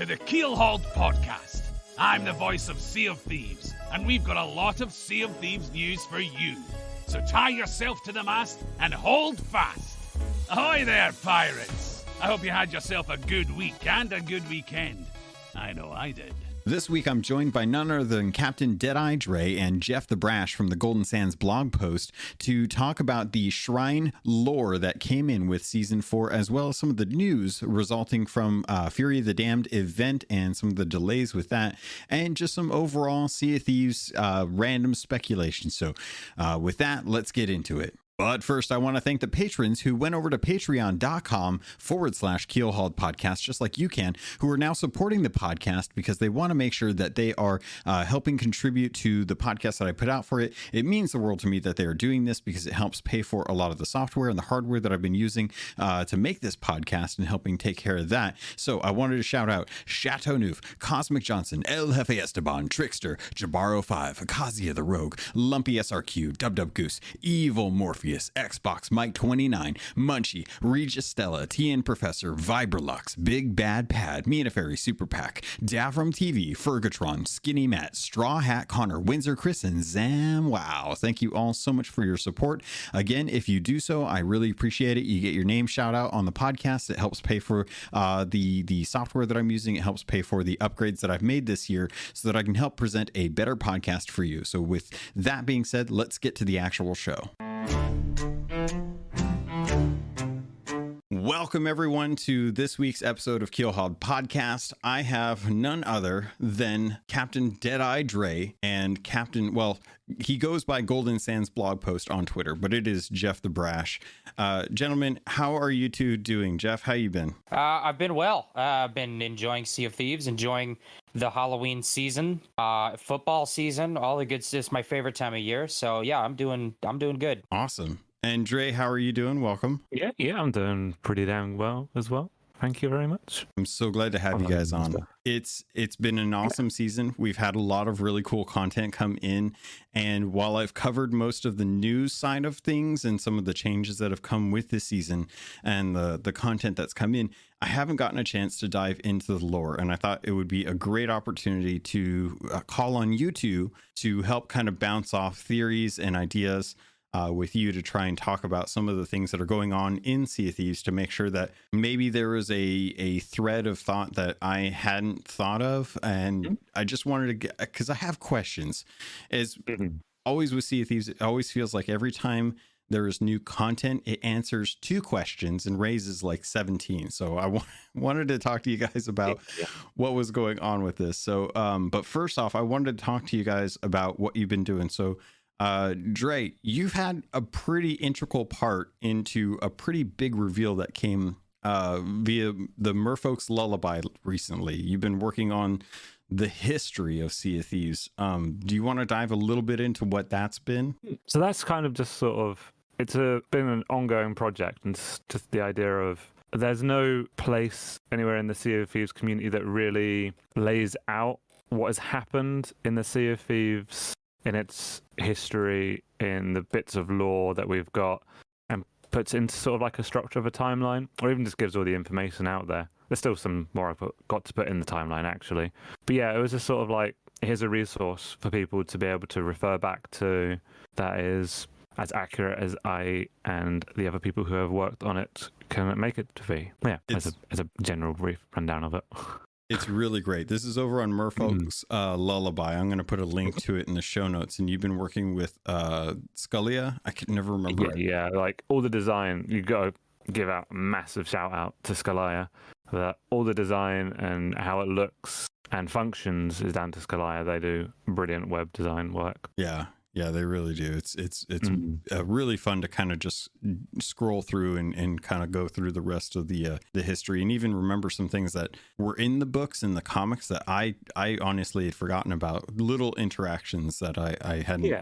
to the Keelhauled podcast. I'm the voice of Sea of Thieves, and we've got a lot of Sea of Thieves news for you. So tie yourself to the mast and hold fast. Ahoy there, pirates! I hope you had yourself a good week and a good weekend. I know I did. This week, I'm joined by none other than Captain Deadeye Dray and Jeff the Brash from the Golden Sands Blogpost to talk about the Shrine lore that came in with Season 4, as well as some of the news resulting from Fury of the Damned event and some of the delays with that, and just some overall Sea of Thieves random speculation. So with that, let's get into it. But first, I want to thank the patrons who went over to patreon.com/Keelhauled podcast, just like you can, who are now supporting the podcast because they want to make sure that they are helping contribute to the podcast that I put out for it. It means the world to me that they are doing this because it helps pay for a lot of the software and the hardware that I've been using to make this podcast and helping take care of that. So I wanted to shout out Chateau Neuf, Cosmic Johnson, El Jefe Esteban, Trickster, Jabaro5, Akazia the Rogue, Lumpy SRQ, Dub Goose, Evil Morpheus, Xbox Mike 29, Munchie, Regis Stella, TN Professor, Vibralux, Big Bad Pad, Mina Fairy Super Pack, Davram TV, Fergatron, Skinny Matt, Straw Hat Connor, Windsor Chris, and Zam Wow. Thank you all so much for your support. Again, if you do so, I really appreciate it. You get your name shout out on the podcast. It helps pay for the software that I'm using. It helps pay for the upgrades that I've made this year so that I can help present a better podcast for you. So with that being said, let's get to the actual show. Welcome everyone to this week's episode of Keelhauled Podcast. I have none other than Captain Deadeye Dray and Captain, well, he goes by Golden Sands Blogpost on Twitter, but it is Jeff the Brash. Gentlemen, how are you two doing? Jeff, how you been? I've been well. I've been enjoying Sea of Thieves, enjoying the Halloween season, football season, all the good stuff. It's my favorite time of year. So yeah, I'm doing good. Awesome. And Dray, how are you doing? Welcome. Yeah, I'm doing pretty damn well as well. Thank you very much. I'm so glad to have you guys on. It's been an awesome season. We've had a lot of really cool content come in. And while I've covered most of the news side of things and some of the changes that have come with this season and the content that's come in, I haven't gotten a chance to dive into the lore. And I thought it would be a great opportunity to call on you two to help kind of bounce off theories and ideas with you to try and talk about some of the things that are going on in Sea of Thieves to make sure that maybe there was a thread of thought that I hadn't thought of. And I just wanted to get, because I have questions. As always with Sea of Thieves, it always feels like every time there is new content, it answers 2 questions and raises like 17. So I wanted to talk to you guys about what was going on with this. So, but first off, I wanted to talk to you guys about what you've been doing. So, Dray, you've had a pretty integral part into a pretty big reveal that came via the Merfolk's Lullaby recently. You've been working on the history of Sea of Thieves. Do you want to dive a little bit into what that's been? So that's kind of just sort of, been an ongoing project, and just the idea of there's no place anywhere in the Sea of Thieves community that really lays out what has happened in the Sea of Thieves in its history, in the bits of lore that we've got, and puts into sort of like a structure of a timeline, or even just gives all the information out there. There's still some more I've got to put in the timeline, actually. But yeah, it was just sort of like, here's a resource for people to be able to refer back to that is as accurate as I and the other people who have worked on it can make it to be. Yeah, as a general brief rundown of it. It's really great. This is over on Merfolk's Lullaby. I'm going to put a link to it in the show notes. And you've been working with Scullia. I can never remember. Yeah, like all the design, you got to give out a massive shout out to Scullia. That all the design and how it looks and functions is down to Scullia. They do brilliant web design work. Yeah, they really do. It's really fun to kind of just scroll through and kind of go through the rest of the history and even remember some things that were in the books and the comics that I honestly had forgotten about. Little interactions that I hadn't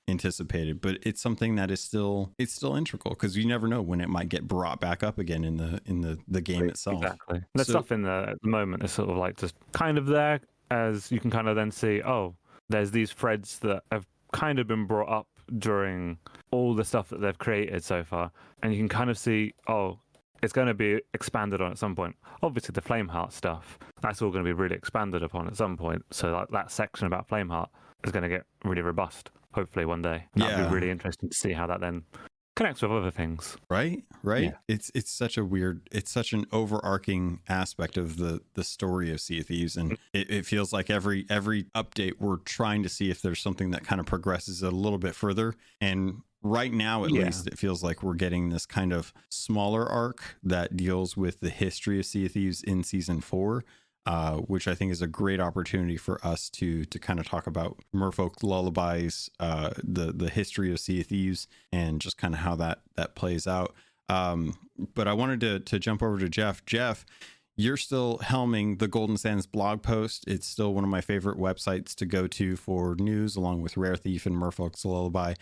anticipated, but it's something that is still integral because you never know when it might get brought back up again in the game itself. Exactly. The stuff at the moment is sort of like just kind of there, as you can kind of then see, oh, there's these threads that have kind of been brought up during all the stuff that they've created so far, and you can kind of see, oh, it's going to be expanded on at some point. Obviously, the Flameheart stuff, that's all going to be really expanded upon at some point. So that section about Flameheart is going to get really robust, hopefully one day. That'd be really interesting to see how that then connects with other things. Right. Yeah. It's such an overarching aspect of the story of Sea of Thieves, and it feels like every update we're trying to see if there's something that kind of progresses it a little bit further. And right now, at least, it feels like we're getting this kind of smaller arc that deals with the history of Sea of Thieves in season 4. Which I think is a great opportunity for us to kind of talk about Merfolk Lullabies, the history of Sea of Thieves, and just kind of how that plays out. But I wanted to jump over to Jeff. Jeff, you're still helming the Golden Sands Blogpost. It's still one of my favorite websites to go to for news, along with Rare Thief and Merfolk's Lullaby.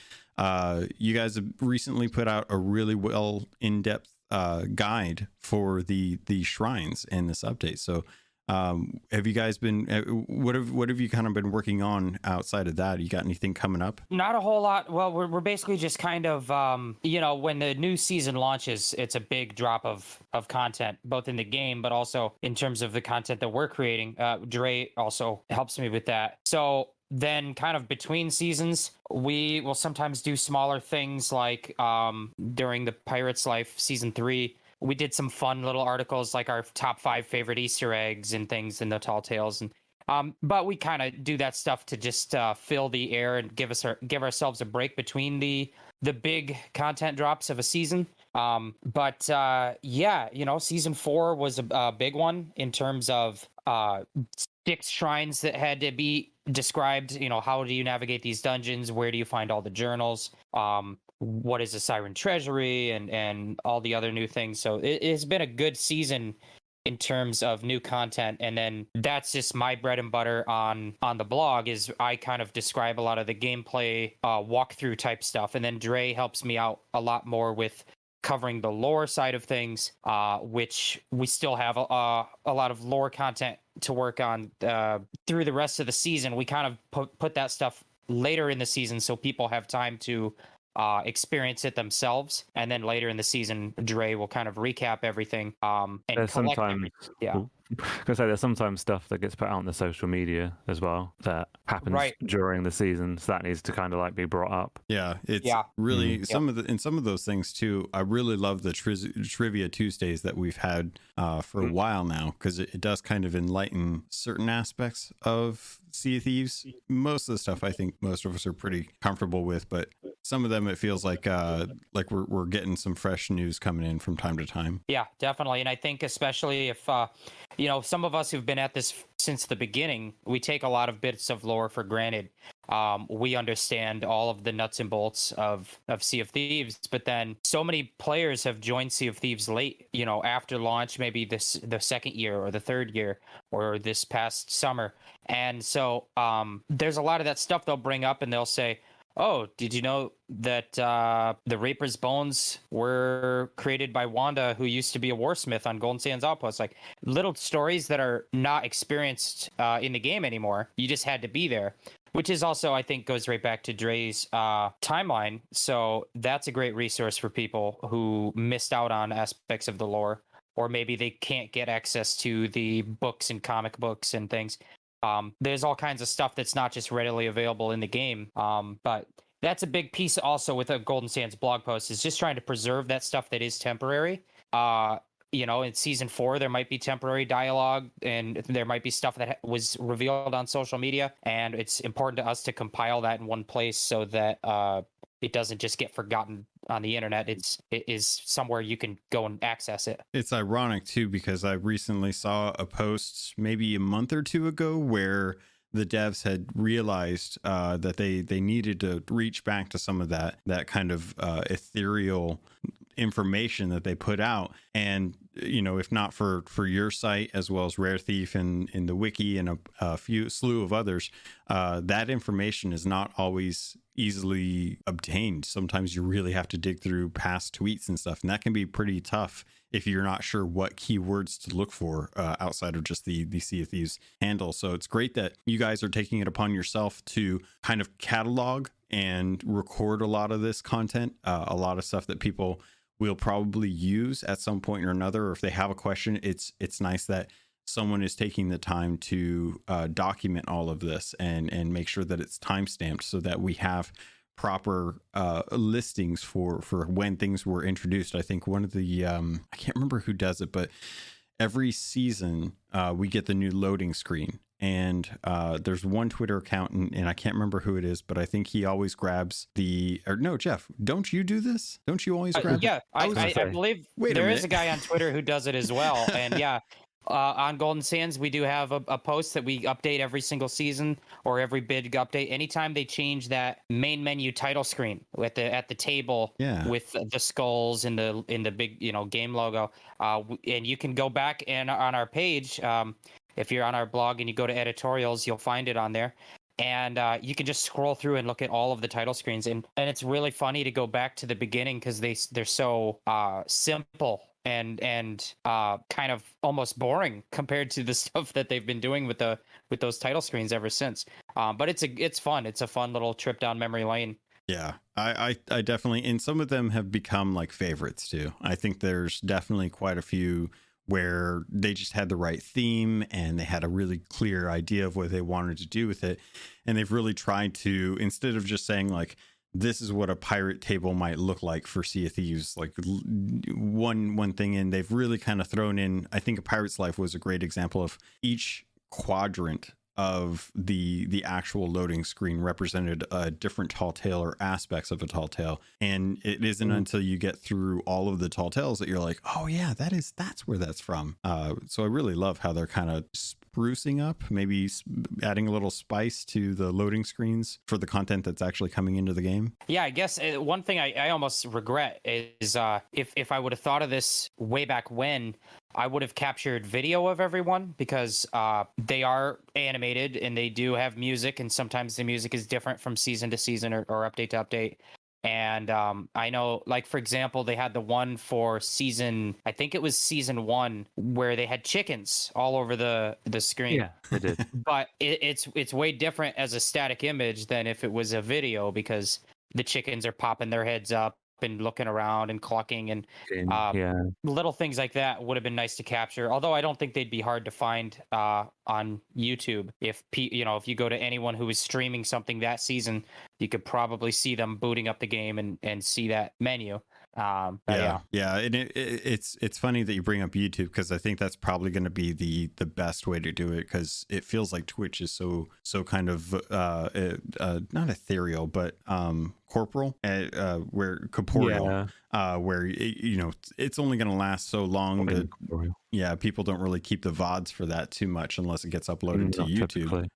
You guys have recently put out a really well in-depth guide for the shrines in this update. So have you guys been what have you kind of been working on outside of that? You got anything coming up? Not a whole lot. Well, we're basically just kind of when the new season launches, it's a big drop of content, both in the game but also in terms of the content that we're creating. Dray also helps me with that. So then kind of between seasons, we will sometimes do smaller things like during the Pirate's Life season 3. We did some fun little articles like our top 5 favorite Easter eggs and things in the Tall Tales, and but we kind of do that stuff to just fill the air and give ourselves a break between the big content drops of a season. Season 4 was a big one in terms of 6 shrines that had to be described. How do you navigate these dungeons? Where do you find all the journals? What is the Siren treasury and all the other new things. So it has been a good season in terms of new content. And then that's just my bread and butter on the blog, is I kind of describe a lot of the gameplay walkthrough type stuff. And then Dray helps me out a lot more with covering the lore side of things, which we still have a lot of lore content to work on through the rest of the season. We kind of put that stuff later in the season so people have time to experience it themselves, and then later in the season, Dray will kind of recap everything. And there's sometimes stuff that gets put out on the social media as well that happens during the season, so that needs to kind of like be brought up. It's really some of those things too. I really love the trivia Tuesdays that we've had for a while now, because it does kind of enlighten certain aspects of Sea of Thieves. Most of the stuff I think most of us are pretty comfortable with, but some of them it feels like we're getting some fresh news coming in from time to time. Yeah, definitely. And I think especially if some of us who've been at this since the beginning, we take a lot of bits of lore for granted. We understand all of the nuts and bolts of Sea of Thieves, but then so many players have joined Sea of Thieves late, after launch, maybe the second year or the third year or this past summer. And so there's a lot of that stuff they'll bring up and they'll say, oh, did you know that the Reaper's bones were created by Wanda, who used to be a warsmith on Golden Sands Outpost? Like little stories that are not experienced in the game anymore. You just had to be there, which is also, I think, goes right back to Dray's timeline. So that's a great resource for people who missed out on aspects of the lore, or maybe they can't get access to the books and comic books and things. There's all kinds of stuff that's not just readily available in the game. But that's a big piece also with a Golden Sands blog post, is just trying to preserve that stuff that is temporary. In season 4, there might be temporary dialogue and there might be stuff that was revealed on social media. And it's important to us to compile that in one place so that it doesn't just get forgotten on the internet. It is somewhere you can go and access it. It's ironic too, because I recently saw a post maybe a month or 2 ago where the devs had realized that they needed to reach back to some of that kind of ethereal information that they put out. And if not for your site as well as Rare Thief and in the wiki and a slew of others, that information is not always easily obtained. Sometimes you really have to dig through past tweets and stuff, and that can be pretty tough if you're not sure what keywords to look for outside of just the Sea of Thieves handle. So it's great that you guys are taking it upon yourself to kind of catalog and record a lot of this content, a lot of stuff that people we'll probably use at some point or another. Or if they have a question, it's nice that someone is taking the time to document all of this and make sure that it's time stamped so that we have proper listings for when things were introduced. I think one of the I can't remember who does it, but every season we get the new loading screen, and there's one Twitter account, and I can't remember who it is, but I think he always grabs no, Jeff, don't you do this? Don't you always grab yeah, I say, believe there is a guy on Twitter who does it as well. And yeah, on Golden Sands, we do have a post that we update every single season or every big update. Anytime they change that main menu title screen at the table with the skulls in the big game logo, and you can go back and on our page, if you're on our blog and you go to editorials, you'll find it on there. And you can just scroll through and look at all of the title screens, and it's really funny to go back to the beginning because they're so simple and kind of almost boring compared to the stuff that they've been doing with those title screens ever since. But it's fun. It's a fun little trip down memory lane. Yeah, I definitely, and some of them have become like favorites too. I think there's definitely quite a few where they just had the right theme and they had a really clear idea of what they wanted to do with it. And they've really tried to, instead of just saying like, this is what a pirate table might look like for Sea of Thieves, like one thing in, they've really kind of thrown in, I think A Pirate's Life was a great example of each quadrant of the actual loading screen represented a different tall tale or aspects of a tall tale. And it isn't until you get through all of the tall tales that you're like, oh yeah, that's where that's from. So I really love how they're kind of sprucing up, maybe adding a little spice to the loading screens for the content that's actually coming into the game. Yeah, I guess one thing I almost regret is if I would have thought of this way back when, I would have captured video of everyone, because they are animated and they do have music, and sometimes the music is different from season to season or update to update. And I know, like, for example, they had the one for I think it was season 1, where they had chickens all over the screen. Yeah, they did. But it's way different as a static image than if it was a video, because the chickens are popping their heads up and looking around and clucking, and little things like that would have been nice to capture. Although I don't think they'd be hard to find on YouTube. If you go to anyone who is streaming something that season, you could probably see them booting up the game and see that menu. And it's funny that you bring up YouTube, because I think that's probably going to be the best way to do it, because it feels like Twitch is so kind of not ethereal, but corporeal, where it's only going to last so long that people don't really keep the VODs for that too much unless it gets uploaded to YouTube.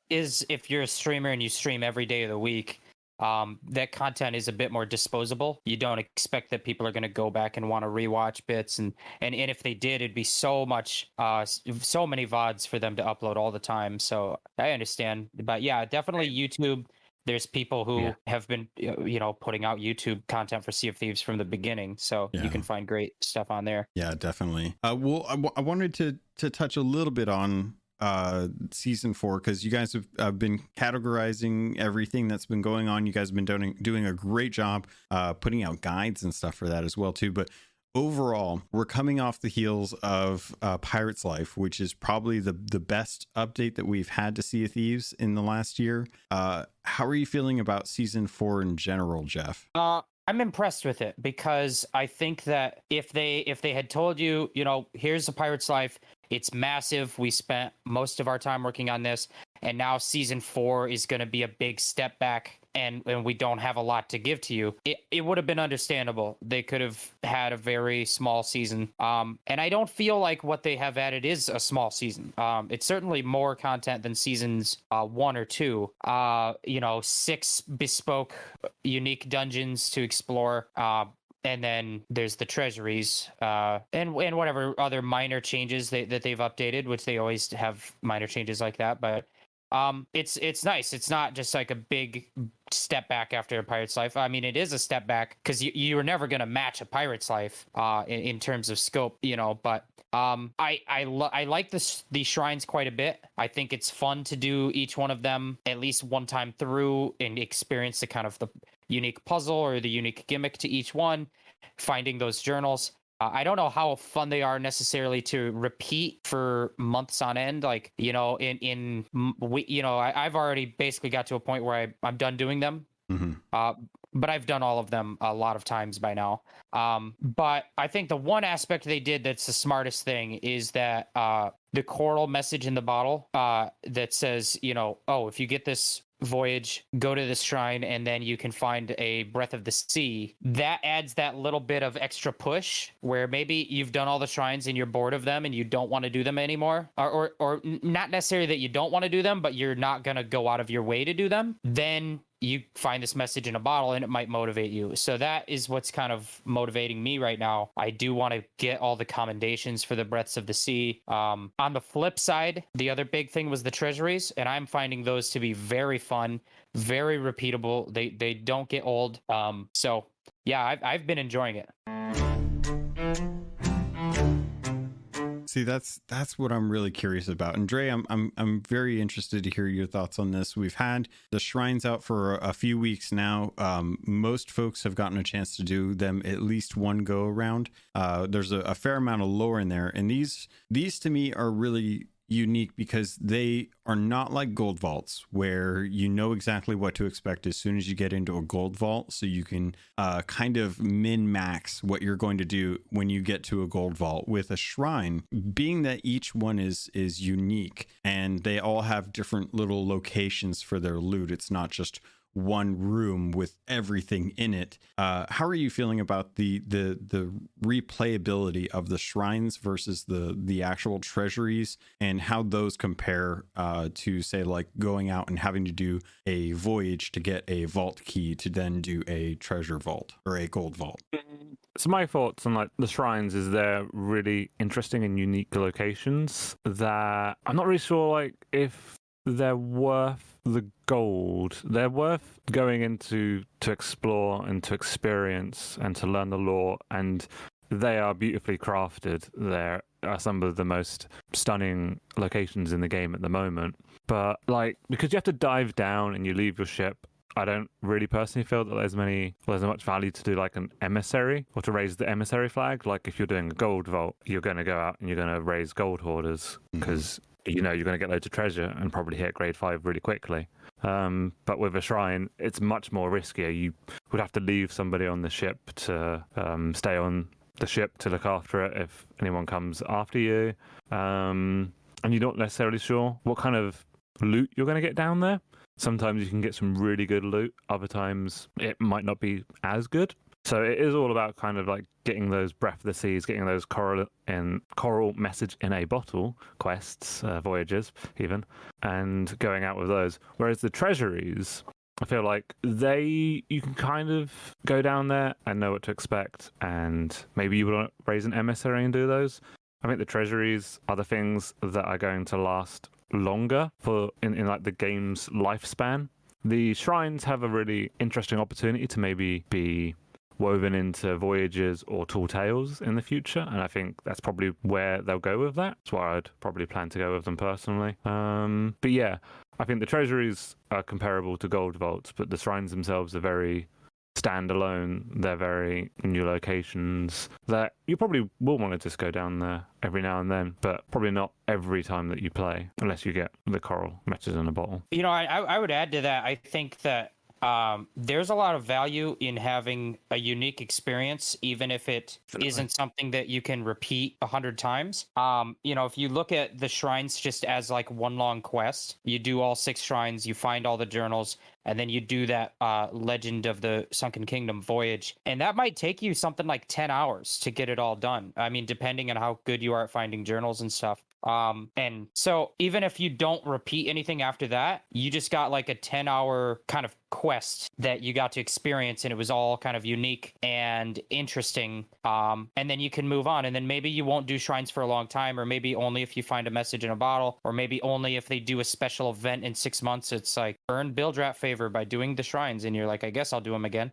If you're a streamer and you stream every day of the week, that content is a bit more disposable. You don't expect that people are going to go back and want to rewatch bits, and if they did, it'd be so many VODs for them to upload all the time. So I understand, but yeah, definitely YouTube. There's people who have been, putting out YouTube content for Sea of Thieves from the beginning, so you can find great stuff on there. Yeah, definitely. I wanted to touch a little bit on season 4, because you guys have been categorizing everything that's been going on. You guys have been doing a great job putting out guides and stuff for that as well too. But overall, we're coming off the heels of Pirate's Life, which is probably the best update that we've had to Sea of Thieves in the last year. How are you feeling about season 4 in general, Jeff? I'm impressed with it, because I think that if they had told you, here's a Pirate's Life, it's massive, we spent most of our time working on this, and now season 4 is going to be a big step back, and we don't have a lot to give to you, it would have been understandable. They could have had a very small season. And I don't feel like what they have added is a small season. It's certainly more content than seasons 1 or 2. 6 bespoke, unique dungeons to explore. And then there's the treasuries, and whatever other minor changes that they've updated, which they always have minor changes like that. But it's nice. It's not just like a big step back after a Pirate's Life. I mean, it is a step back, because you were never going to match a Pirate's Life in terms of scope, But I like these shrines quite a bit. I think it's fun to do each one of them at least one time through and experience the kind of the unique puzzle or the unique gimmick to each one. finding those journals. I don't know how fun they are necessarily to repeat for months on end. Like, you know, I've already basically got to a point where I'm done doing them. Mm-hmm. But I've done all of them a lot of times by now. But I think the one aspect they did that's the smartest thing is that the coral message in the bottle that says, you know, oh, if you get this voyage, go to this shrine, and then you can find a breath of the sea. That adds that little bit of extra push where maybe you've done all the shrines and you're bored of them and you don't want to do them anymore, or not necessarily that you don't want to do them, but you're not going to go out of your way to do them. Then you find this message in a bottle and it might motivate you. So that is what's kind of motivating me right now. I do want to get all the commendations for the breaths of the sea. On the flip side, the other big thing was the treasuries, and I'm finding those to be very fun, very repeatable. They don't get old. So yeah, I've been enjoying it. See, that's what I'm really curious about. And Dray, I'm very interested to hear your thoughts on this. We've had the shrines out for a few weeks now. Most folks have gotten a chance to do them at least one go around. There's a fair amount of lore in there, and these to me are really unique because they are not like gold vaults where you know exactly what to expect as soon as you get into a gold vault, so you can kind of min-max what you're going to do when you get to a gold vault. With a shrine, being that each one is unique and they all have different little locations for their loot, it's not just one room with everything in it. How are you feeling about the replayability of the shrines versus the actual treasuries, and how those compare to, say, like going out and having to do a voyage to get a vault key to then do a treasure vault or a gold vault? So my thoughts on like the shrines is they're really interesting and unique locations that I'm not really sure like if they're worth the gold. They're worth going into to explore and to experience and to learn the lore, and they are beautifully crafted. There are some of the most stunning locations in the game at the moment. But like, because you have to dive down and you leave your ship, I don't really personally feel that there's much value to do like an emissary or to raise the emissary flag. Like if you're doing a gold vault, you're going to go out and you're going to raise gold hoarders because you know you're going to get loads of treasure and probably hit grade 5 really quickly. But with a shrine, it's much more riskier. You would have to leave somebody on the ship to stay on the ship to look after it if anyone comes after you. And you're not necessarily sure what kind of loot you're going to get down there. Sometimes you can get some really good loot. Other times it might not be as good. So it is all about kind of like getting those breath of the seas, getting those coral message in a bottle quests, voyages even, and going out with those. Whereas the treasuries, I feel like you can kind of go down there and know what to expect, and maybe you want to raise an emissary and do those. I think the treasuries are the things that are going to last longer in like the game's lifespan. The shrines have a really interesting opportunity to maybe be woven into voyages or tall tales in the future, and I think that's probably where they'll go with that. That's where I'd probably plan to go with them personally. But yeah, I think the treasuries are comparable to gold vaults, but the shrines themselves are very standalone. They're very new locations that you probably will want to just go down there every now and then, but probably not every time that you play unless you get the coral message in a bottle. You know, I would add to that. I think that there's a lot of value in having a unique experience, even if it isn't something that you can repeat 100 times. You know, if you look at the shrines just as like one long quest, you do all 6 shrines, you find all the journals, and then you do that Legend of the Sunken Kingdom voyage. And that might take you something like 10 hours to get it all done. I mean, depending on how good you are at finding journals and stuff. And so even if you don't repeat anything after that, you just got like a 10-hour kind of quest that you got to experience, and it was all kind of unique and interesting. And then you can move on, and then maybe you won't do shrines for a long time, or maybe only if you find a message in a bottle, or maybe only if they do a special event in 6 months. It's like earn Bildrat favor by doing the shrines, and you're like, I guess I'll do them again.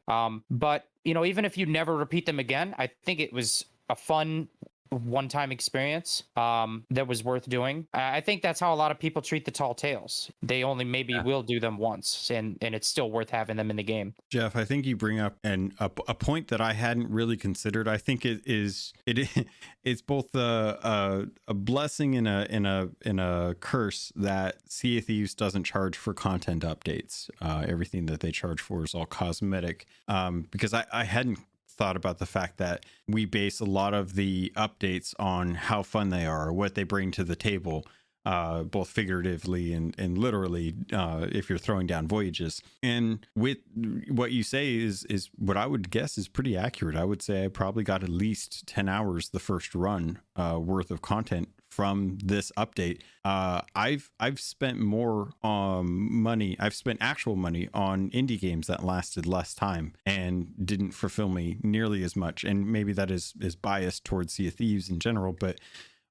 But you know, even if you never repeat them again, I think it was a fun one-time experience that was worth doing. I think that's how a lot of people treat the tall tales. They only maybe will do them once, and it's still worth having them in the game. Jeff, I think you bring up a point that I hadn't really considered. I think it's both a blessing and a curse that Sea of Thieves doesn't charge for content updates. Everything that they charge for is all cosmetic. Because I hadn't thought about the fact that we base a lot of the updates on how fun they are, what they bring to the table, both figuratively and literally, if you're throwing down voyages. And with what you say is what I would guess is pretty accurate. I would say I probably got at least 10 hours the first run worth of content from this update. I've spent more money. I've spent actual money on indie games that lasted less time and didn't fulfill me nearly as much. And maybe that is biased towards Sea of Thieves in general, but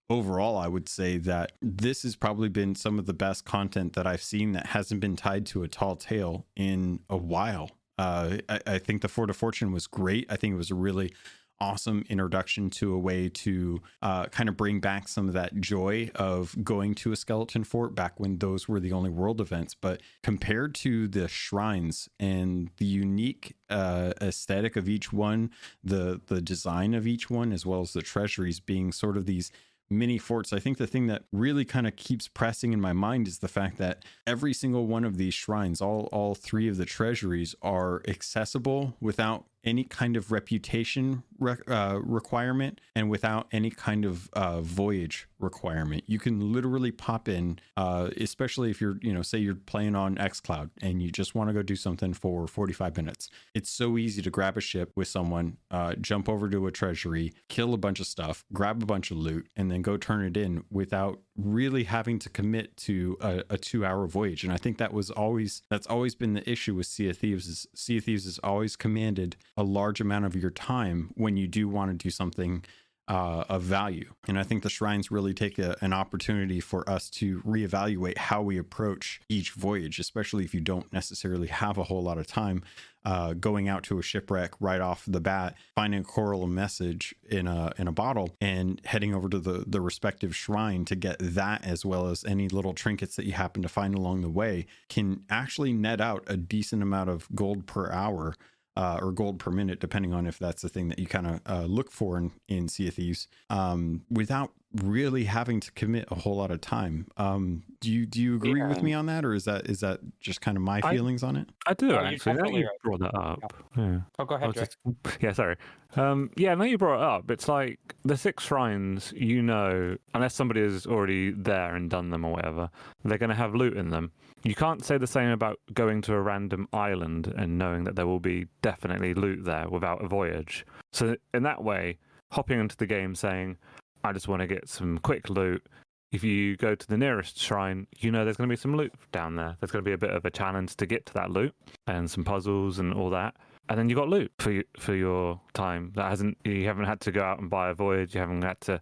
overall, I would say that this has probably been some of the best content that I've seen that hasn't been tied to a tall tale in a while. I think the Fort of Fortune was great. I think it was a really awesome introduction to a way to kind of bring back some of that joy of going to a skeleton fort back when those were the only world events. But compared to the shrines and the unique aesthetic of each one, the design of each one, as well as the treasuries being sort of these mini forts, I think the thing that really kind of keeps pressing in my mind is the fact that every single one of these shrines, all three of the treasuries, are accessible without any kind of reputation requirement and without any kind of voyage requirement. You can literally pop in, especially if you're, say you're playing on xCloud and you just want to go do something for 45 minutes. It's so easy to grab a ship with someone, jump over to a treasury, kill a bunch of stuff, grab a bunch of loot, and then go turn it in without really having to commit to a 2-hour voyage. And I think that's always been the issue with Sea of Thieves. Is Sea of Thieves has always commanded a large amount of your time when you do want to do something of value. And I think the shrines really take an opportunity for us to reevaluate how we approach each voyage, especially if you don't necessarily have a whole lot of time. Going out to a shipwreck right off the bat, finding a coral message in a bottle, and heading over to the respective shrine to get that, as well as any little trinkets that you happen to find along the way, can actually net out a decent amount of gold per hour. Or gold per minute, depending on if that's the thing that you kind of look for in Sea of Thieves, without really having to commit a whole lot of time. Do you agree with me on that, or is that just kind of my feelings on it? I do, No, actually. Now you brought that up. Yeah. Oh, go ahead, Dray. Yeah, sorry. Now you brought it up. It's like the 6 shrines, unless somebody is already there and done them or whatever, they're going to have loot in them. You can't say the same about going to a random island and knowing that there will be definitely loot there without a voyage. So in that way, hopping into the game saying, I just want to get some quick loot. If you go to the nearest shrine, there's going to be some loot down there. There's going to be a bit of a challenge to get to that loot and some puzzles and all that. And then you got loot for your time. You haven't had to go out and buy a voyage. You haven't had to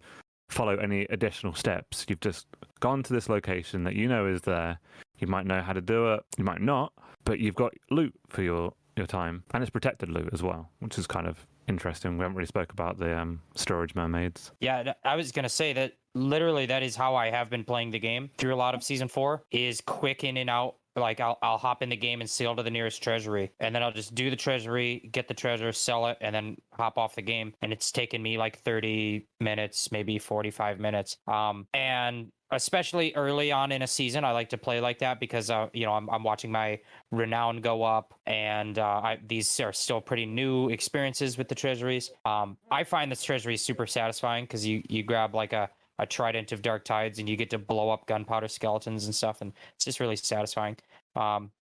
follow any additional steps. You've just gone to this location that is there. You might know how to do it, you might not, but you've got loot for your time, and it's protected loot as well, which is kind of interesting. We haven't really spoke about the storage mermaids. Yeah, I was going to say that literally that is how I have been playing the game through a lot of Season 4, is quick in and out. Like I'll hop in the game and sail to the nearest treasury, and then I'll just do the treasury, get the treasure, sell it, and then hop off the game. And it's taken me like 30 minutes, maybe 45 minutes. And especially early on in a season, I like to play like that because I'm watching my renown go up, and these are still pretty new experiences with the treasuries. I find this treasury super satisfying because you grab like a trident of dark tides and you get to blow up gunpowder skeletons and stuff, and it's just really satisfying.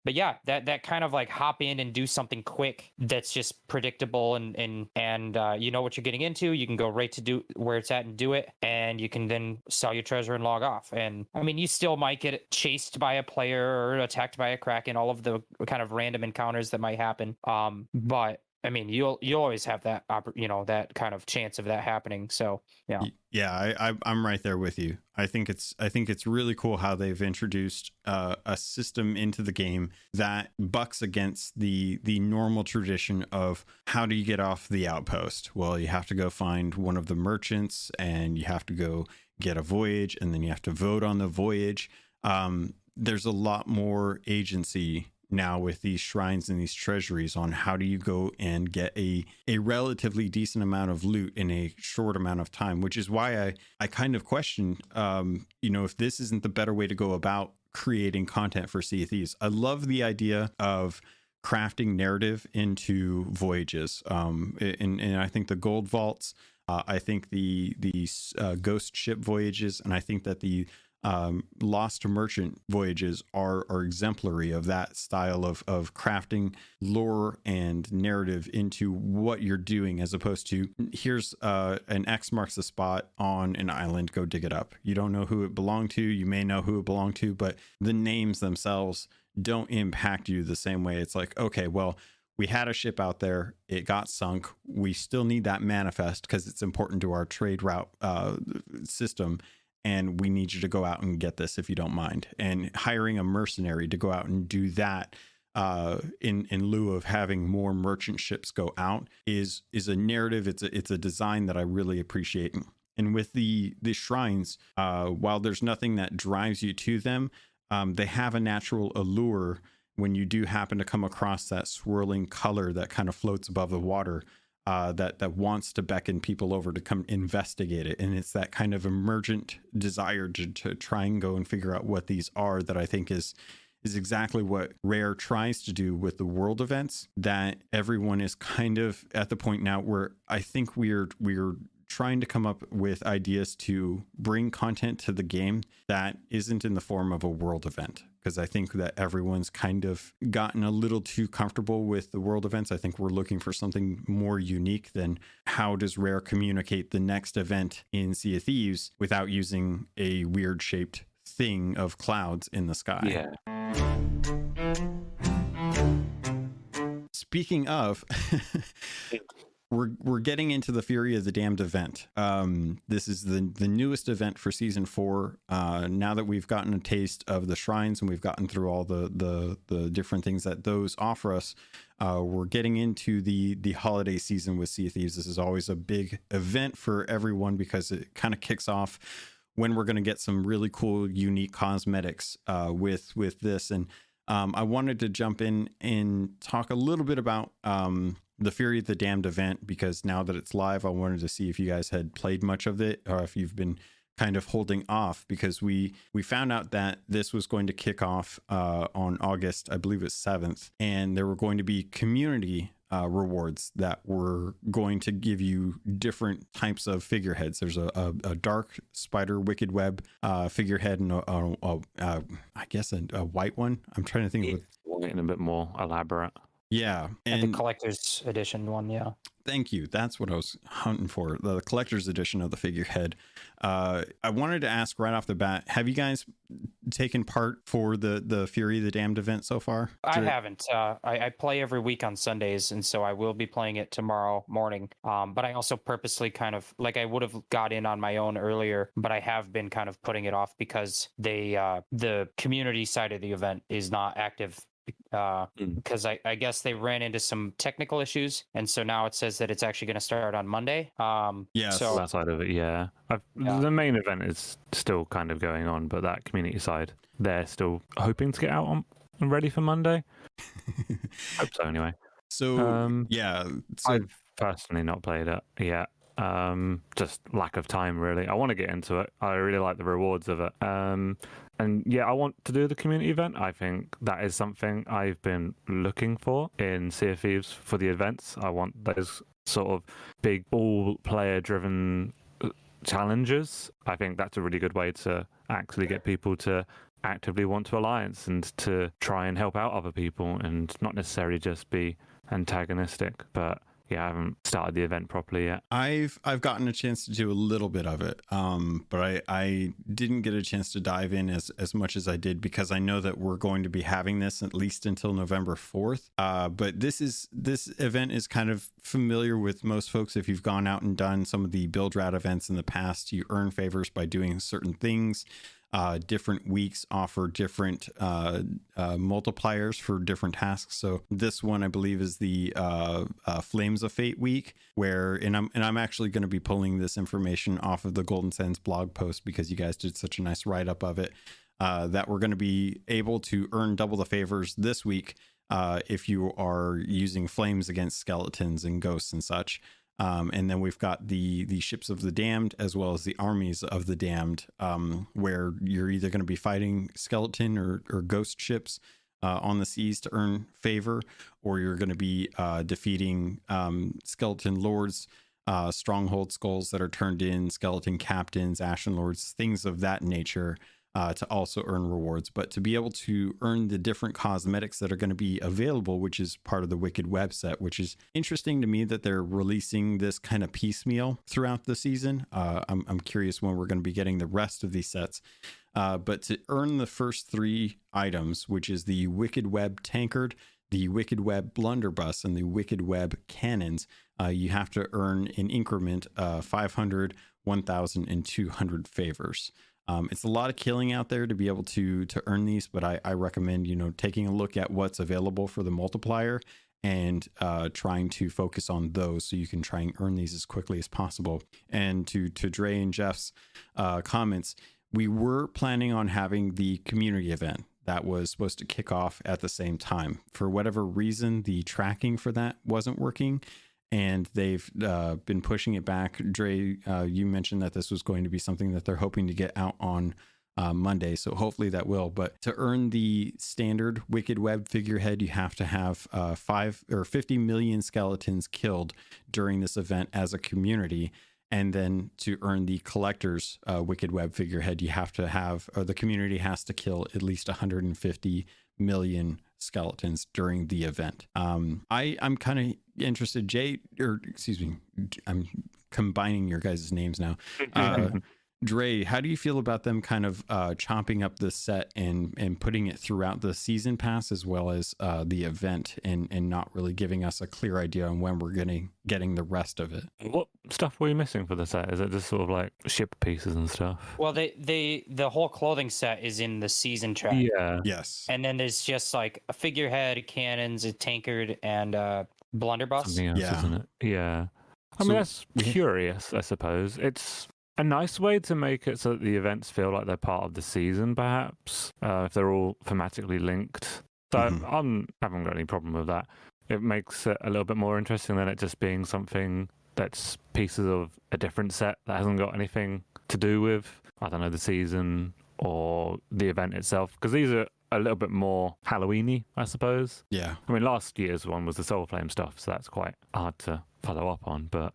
But yeah, that kind of like hop in and do something quick that's just predictable and you know what you're getting into. You can go right to do where it's at and do it, and you can then sell your treasure and log off. And I mean, you still might get chased by a player or attacked by a kraken, all of the kind of random encounters that might happen. But I mean, you'll always have that that kind of chance of that happening. So yeah. Yeah, I'm right there with you. I think it's really cool how they've introduced a system into the game that bucks against the normal tradition of how do you get off the outpost? Well, you have to go find one of the merchants, and you have to go get a voyage, and then you have to vote on the voyage. There's a lot more agency now with these shrines and these treasuries on how do you go and get a relatively decent amount of loot in a short amount of time, which is why I kind of question, if this isn't the better way to go about creating content for Sea of Thieves. I love the idea of crafting narrative into voyages. And I think the gold vaults, I think the ghost ship voyages, and I think that the Lost Merchant voyages are exemplary of that style of crafting lore and narrative into what you're doing, as opposed to here's an X marks the spot on an island, go dig it up. You don't know who it belonged to. You may know who it belonged to, but the names themselves don't impact you the same way. It's like, okay, well, we had a ship out there, it got sunk, we still need that manifest because it's important to our trade route system, and we need you to go out and get this if you don't mind. And hiring a mercenary to go out and do that in lieu of having more merchant ships go out is a narrative. It's a design that I really appreciate. And with the shrines, while there's nothing that drives you to them, they have a natural allure when you do happen to come across that swirling color that kind of floats above the water. That wants to beckon people over to come investigate it. And it's that kind of emergent desire to try and go and figure out what these are that I think is exactly what Rare tries to do with the world events, that everyone is kind of at the point now where I think we're trying to come up with ideas to bring content to the game that isn't in the form of a world event. Because I think that everyone's kind of gotten a little too comfortable with the world events. I think we're looking for something more unique than how does Rare communicate the next event in Sea of Thieves without using a weird shaped thing of clouds in the sky. Yeah. Speaking of, we're getting into the Fury of the Damned event. This is the newest event for season 4. Now that we've gotten a taste of the shrines and we've gotten through all the different things that those offer us, we're getting into the holiday season with Sea of Thieves. This is always a big event for everyone because it kind of kicks off when we're going to get some really cool, unique cosmetics with this. And I wanted to jump in and talk a little bit about the Fury of the Damned event, because now that it's live, I wanted to see if you guys had played much of it or if you've been kind of holding off, because we found out that this was going to kick off on August, I believe it's 7th, and there were going to be community rewards that were going to give you different types of figureheads. There's a dark spider wicked web figurehead and I guess a white one. I'm trying to think of it a bit more elaborate. Yeah, And the collector's edition one, yeah. Thank you. That's what I was hunting for. The collector's edition of the figurehead. I wanted to ask right off the bat, have you guys taken part for the Fury of the Damned event so far? I haven't. I play every week on Sundays, and so I will be playing it tomorrow morning. But I also purposely kind of, like, I would have got in on my own earlier, but I have been kind of putting it off because the community side of the event is not active. Because I guess they ran into some technical issues, and so now it says that it's actually going to start on Monday. Yes. So that side of it, yeah. The main event is still kind of going on, but that community side, they're still hoping to get out on and ready for Monday. Hope so, anyway. So yeah, I've personally not played it yet. Just lack of time, really. I want to get into it. I really like the rewards of it. And yeah, I want to do the community event. I think that is something I've been looking for in Sea of Thieves for the events. I want those sort of big, all-player driven challenges. I think that's a really good way to actually get people to actively want to alliance and to try and help out other people and not necessarily just be antagonistic. But I haven't started the event properly yet. I've gotten a chance to do a little bit of it, but I didn't get a chance to dive in as much as I did, because I know that we're going to be having this at least until November 4th. But this event is kind of familiar with most folks. If you've gone out and done some of the build rat events in the past, you earn favors by doing certain things. Different weeks offer different multipliers for different tasks. So this one, I believe, is the Flames of Fate week, where I'm actually going to be pulling this information off of the Golden Sands blog post, because you guys did such a nice write up of it, that we're going to be able to earn double the favors this week if you are using flames against skeletons and ghosts and such. And then we've got the ships of the damned, as well as the armies of the damned, where you're either going to be fighting skeleton or ghost ships on the seas to earn favor, or you're going to be defeating skeleton lords, stronghold skulls that are turned in, skeleton captains, ashen lords, things of that nature, to also earn rewards. But to be able to earn the different cosmetics that are going to be available, which is part of the Wicked Web set, which is interesting to me that they're releasing this kind of piecemeal throughout the season. I'm curious when we're going to be getting the rest of these sets. But to earn the first 3 items, which is the Wicked Web Tankard, the Wicked Web Blunderbuss, and the Wicked Web Cannons, you have to earn an increment of 500, 1,000, and 200 favors. It's a lot of killing out there to be able to earn these, but I recommend, taking a look at what's available for the multiplier and trying to focus on those, so you can try and earn these as quickly as possible. And to Dray and Jeff's comments, we were planning on having the community event that was supposed to kick off at the same time. For whatever reason, the tracking for that wasn't working, and they've been pushing it back. Dray, you mentioned that this was going to be something that they're hoping to get out on Monday, so hopefully that will. But to earn the standard Wicked Web figurehead, you have to have 50 million skeletons killed during this event as a community. And then to earn the collector's Wicked Web figurehead, you have to have, or the community has to kill at least 150 million skeletons during the event. I'm kind of interested, I'm combining your guys' names now. Dray, how do you feel about them kind of chomping up the set and putting it throughout the season pass as well as the event, and not really giving us a clear idea on when we're getting the rest of it? What stuff were you missing for the set? Is it just sort of like ship pieces and stuff? Well, the whole clothing set is in the season track. Yeah. Yes. And then there's just like a figurehead, cannons, a tankard, and blunderbuss. Something else, Yeah. isn't it? Yeah. I mean, that's curious, I suppose. It's a nice way to make it so that the events feel like they're part of the season, perhaps, if they're all thematically linked. So I haven't got any problem with that. It makes it a little bit more interesting than it just being something that's pieces of a different set that hasn't got anything to do with, I don't know, the season or the event itself. Because these are a little bit more Halloween-y, I suppose. Yeah. I mean, last year's one was the Soul Flame stuff, so that's quite hard to follow up on, but...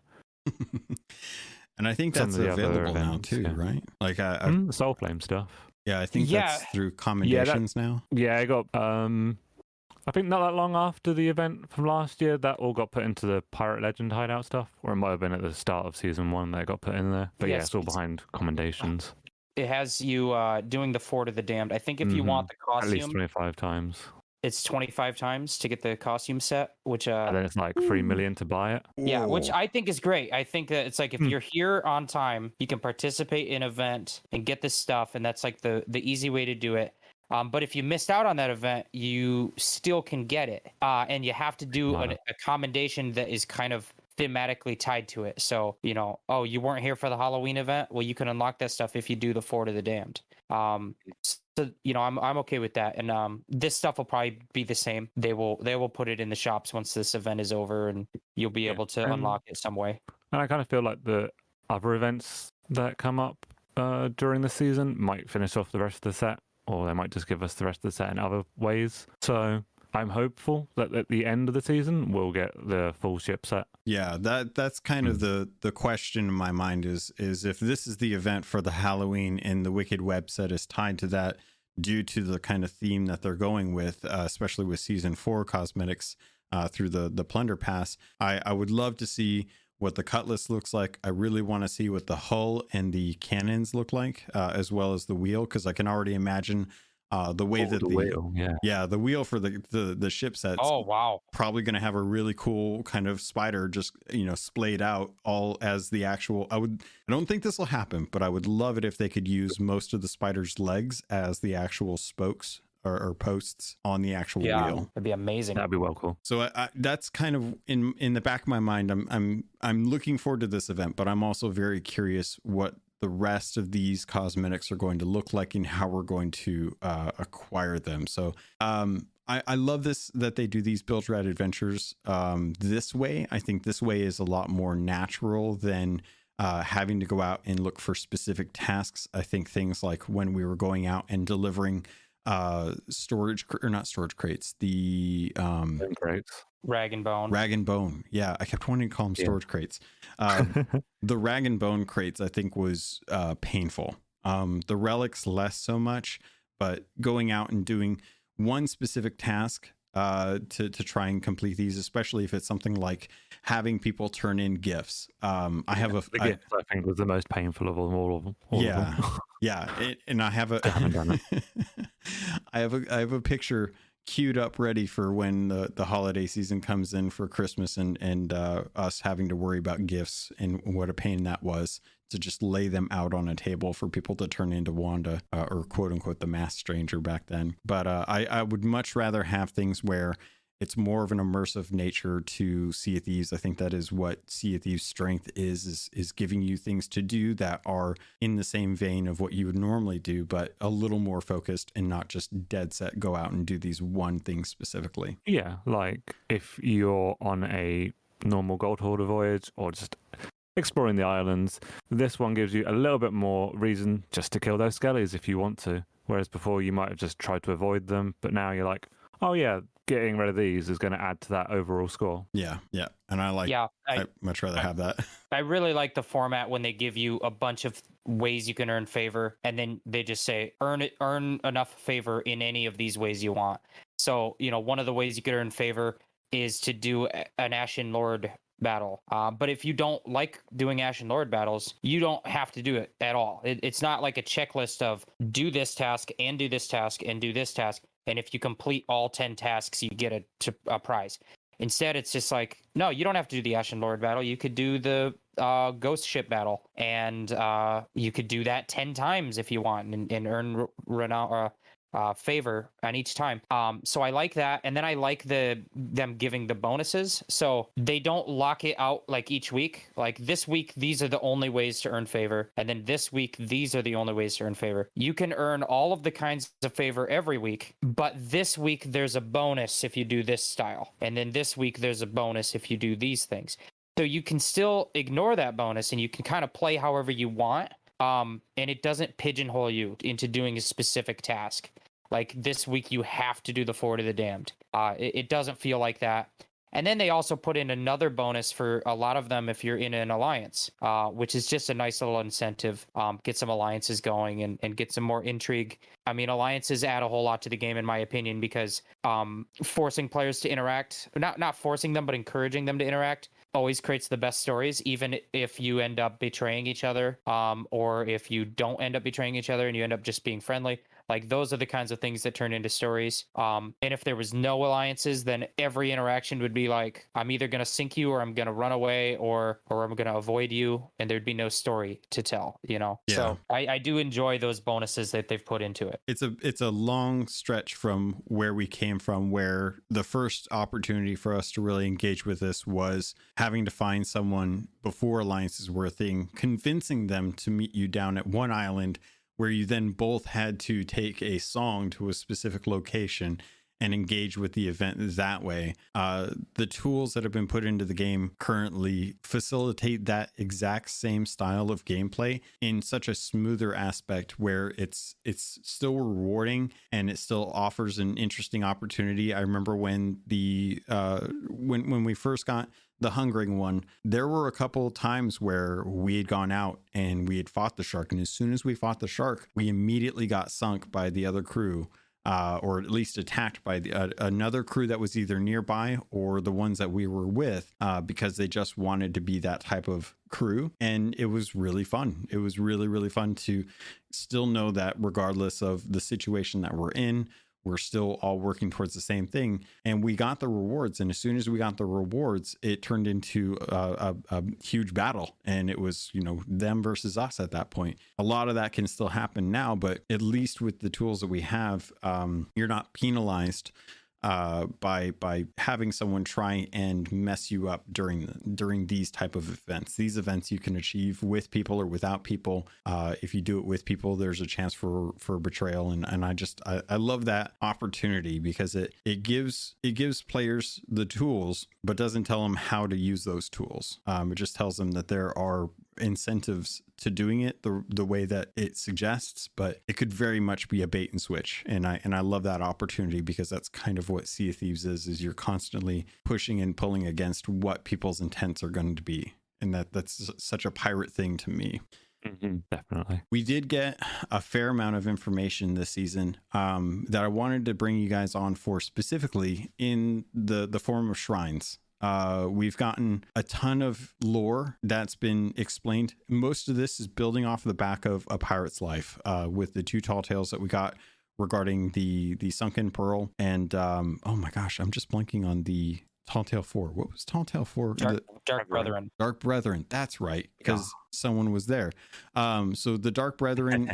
And I think Some that's of the other available now events, too, yeah. right? Like The Soul Flame stuff. yeah, I think that's through commendations now. Yeah, I got, I think not that long after the event from last year, that all got put into the Pirate Legend hideout stuff, or it might have been at the start of season 1 that it got put in there. But yeah, Yes, it's all behind commendations. It has you doing the Fort of the Damned. I think if you want the At least costume, 25 times. it's 25 times to get the costume set, which And then it's like 3 million to buy it. yeah, which Whoa. I think is great. I think that it's like if you're here on time, you can participate in an event and get this stuff, and that's like the easy way to do it. But if you missed out on that event, you still can get it, and you have to do a commendation that is kind of thematically tied to it. So you weren't here for the Halloween event. Well, you can unlock that stuff if you do the Fort of the Damned. So I'm okay with that, and this stuff will probably be the same. They will put it in the shops once this event is over, and you'll be able to unlock it some way. And I kind of feel like the other events that come up during the season might finish off the rest of the set, or they might just give us the rest of the set in other ways. So I'm hopeful that at the end of the season we'll get the full ship set. Yeah, that's kind of the question in my mind is if this is the event for the Halloween and the Wicked Web set is tied to that due to the kind of theme that they're going with, especially with season 4 cosmetics through the plunder pass. I would love to see what the cutlass looks like. I really want to see what the hull and the cannons look like, as well as the wheel, because I can already imagine the way that the wheel, the wheel for the ship sets. Oh wow. Probably going to have a really cool kind of spider just splayed out all as the actual. I don't think this will happen, but I would love it if they could use most of the spider's legs as the actual spokes or posts on the actual wheel. That'd be amazing. That'd be well cool. So that's kind of in the back of my mind. I'm looking forward to this event, but I'm also very curious what the rest of these cosmetics are going to look like and how we're going to acquire them. So I love this, that they do these build rat adventures this way. I think this way is a lot more natural than having to go out and look for specific tasks. I think things like when we were going out and delivering not storage crates, the crates. Rag and bone. Yeah, I kept wanting to call them storage crates. The rag and bone crates, I think, was painful. The relics less so much, but going out and doing one specific task to try and complete these, especially if it's something like having people turn in gifts. I have the gifts, I think, was the most painful of all of them. And I have I haven't done it. I have a picture queued up ready for when the holiday season comes in for Christmas and us having to worry about gifts and what a pain that was to just lay them out on a table for people to turn into Wanda or quote unquote the masked stranger back then. But I would much rather have things where it's more of an immersive nature to Sea of Thieves. I think that is what Sea of Thieves' strength is giving you things to do that are in the same vein of what you would normally do, but a little more focused and not just dead set go out and do these one thing specifically. Yeah, like if you're on a normal gold hoarder voyage or just exploring the islands, this one gives you a little bit more reason just to kill those skellies if you want to. Whereas before you might have just tried to avoid them, but now you're like, oh yeah, getting rid of these is going to add to that overall score. Yeah. And I'd much rather have that. I really like the format when they give you a bunch of ways you can earn favor, and then they just say earn enough favor in any of these ways you want. So, one of the ways you could earn favor is to do an Ashen Lord battle. But if you don't like doing Ashen Lord battles, you don't have to do it at all. It's not like a checklist of do this task and do this task and do this task. And if you complete all 10 tasks, you get a prize. Instead, it's just like, no, you don't have to do the Ashen Lord battle. You could do the ghost ship battle, and you could do that 10 times if you want and earn favor on each time. So I like that, and then I like them giving the bonuses, so they don't lock it out like each week. Like this week, these are the only ways to earn favor, and then this week, these are the only ways to earn favor. You can earn all of the kinds of favor every week, but this week there's a bonus if you do this style, and then this week there's a bonus if you do these things. So you can still ignore that bonus, and you can kind of play however you want. And it doesn't pigeonhole you into doing a specific task. Like this week, you have to do the Fort of the Damned. It doesn't feel like that. And then they also put in another bonus for a lot of them if you're in an alliance, which is just a nice little incentive. Get some alliances going and get some more intrigue. I mean, alliances add a whole lot to the game, in my opinion, because forcing players to interact, not forcing them, but encouraging them to interact, always creates the best stories, even if you end up betraying each other, or if you don't end up betraying each other and you end up just being friendly. Like those are the kinds of things that turn into stories. And if there was no alliances, then every interaction would be like, I'm either going to sink you or I'm going to run away or I'm going to avoid you. And there'd be no story to tell, Yeah. So I do enjoy those bonuses that they've put into it. It's a long stretch from where we came from, where the first opportunity for us to really engage with this was having to find someone before alliances were a thing, convincing them to meet you down at one island, where you then both had to take a song to a specific location and engage with the event that way. The tools that have been put into the game currently facilitate that exact same style of gameplay in such a smoother aspect, where it's still rewarding and it still offers an interesting opportunity. I remember when when we first got the hungering one, there were a couple of times where we had gone out and we had fought the shark, and as soon as we fought the shark, we immediately got sunk by the other crew. or at least attacked by another crew that was either nearby or the ones that we were with, because they just wanted to be that type of crew. And it was really fun. It was really, really fun to still know that regardless of the situation that we're in, we're still all working towards the same thing. And we got the rewards. And as soon as we got the rewards, it turned into a huge battle. And it was, them versus us at that point. A lot of that can still happen now, but at least with the tools that we have, you're not penalized by having someone try and mess you up during these type of events. These events you can achieve with people or without people. If you do it with people, there's a chance for betrayal, and I love that opportunity because it gives players the tools, but doesn't tell them how to use those tools. It just tells them that there are incentives to doing it the way that it suggests, but it could very much be a bait and switch. And I love that opportunity because that's kind of what Sea of Thieves is you're constantly pushing and pulling against what people's intents are going to be. And that's such a pirate thing to me. Mm-hmm, definitely. We did get a fair amount of information this season that I wanted to bring you guys on for, specifically in the form of shrines. We've gotten a ton of lore that's been explained. Most of this is building off the back of A Pirate's Life, with the 2 tall tales that we got regarding the Sunken Pearl. And oh my gosh, I'm just blanking on the Tall Tale 4. What was Tall Tale 4? Dark Brethren. Dark Brethren. That's right, because someone was there. So the Dark Brethren,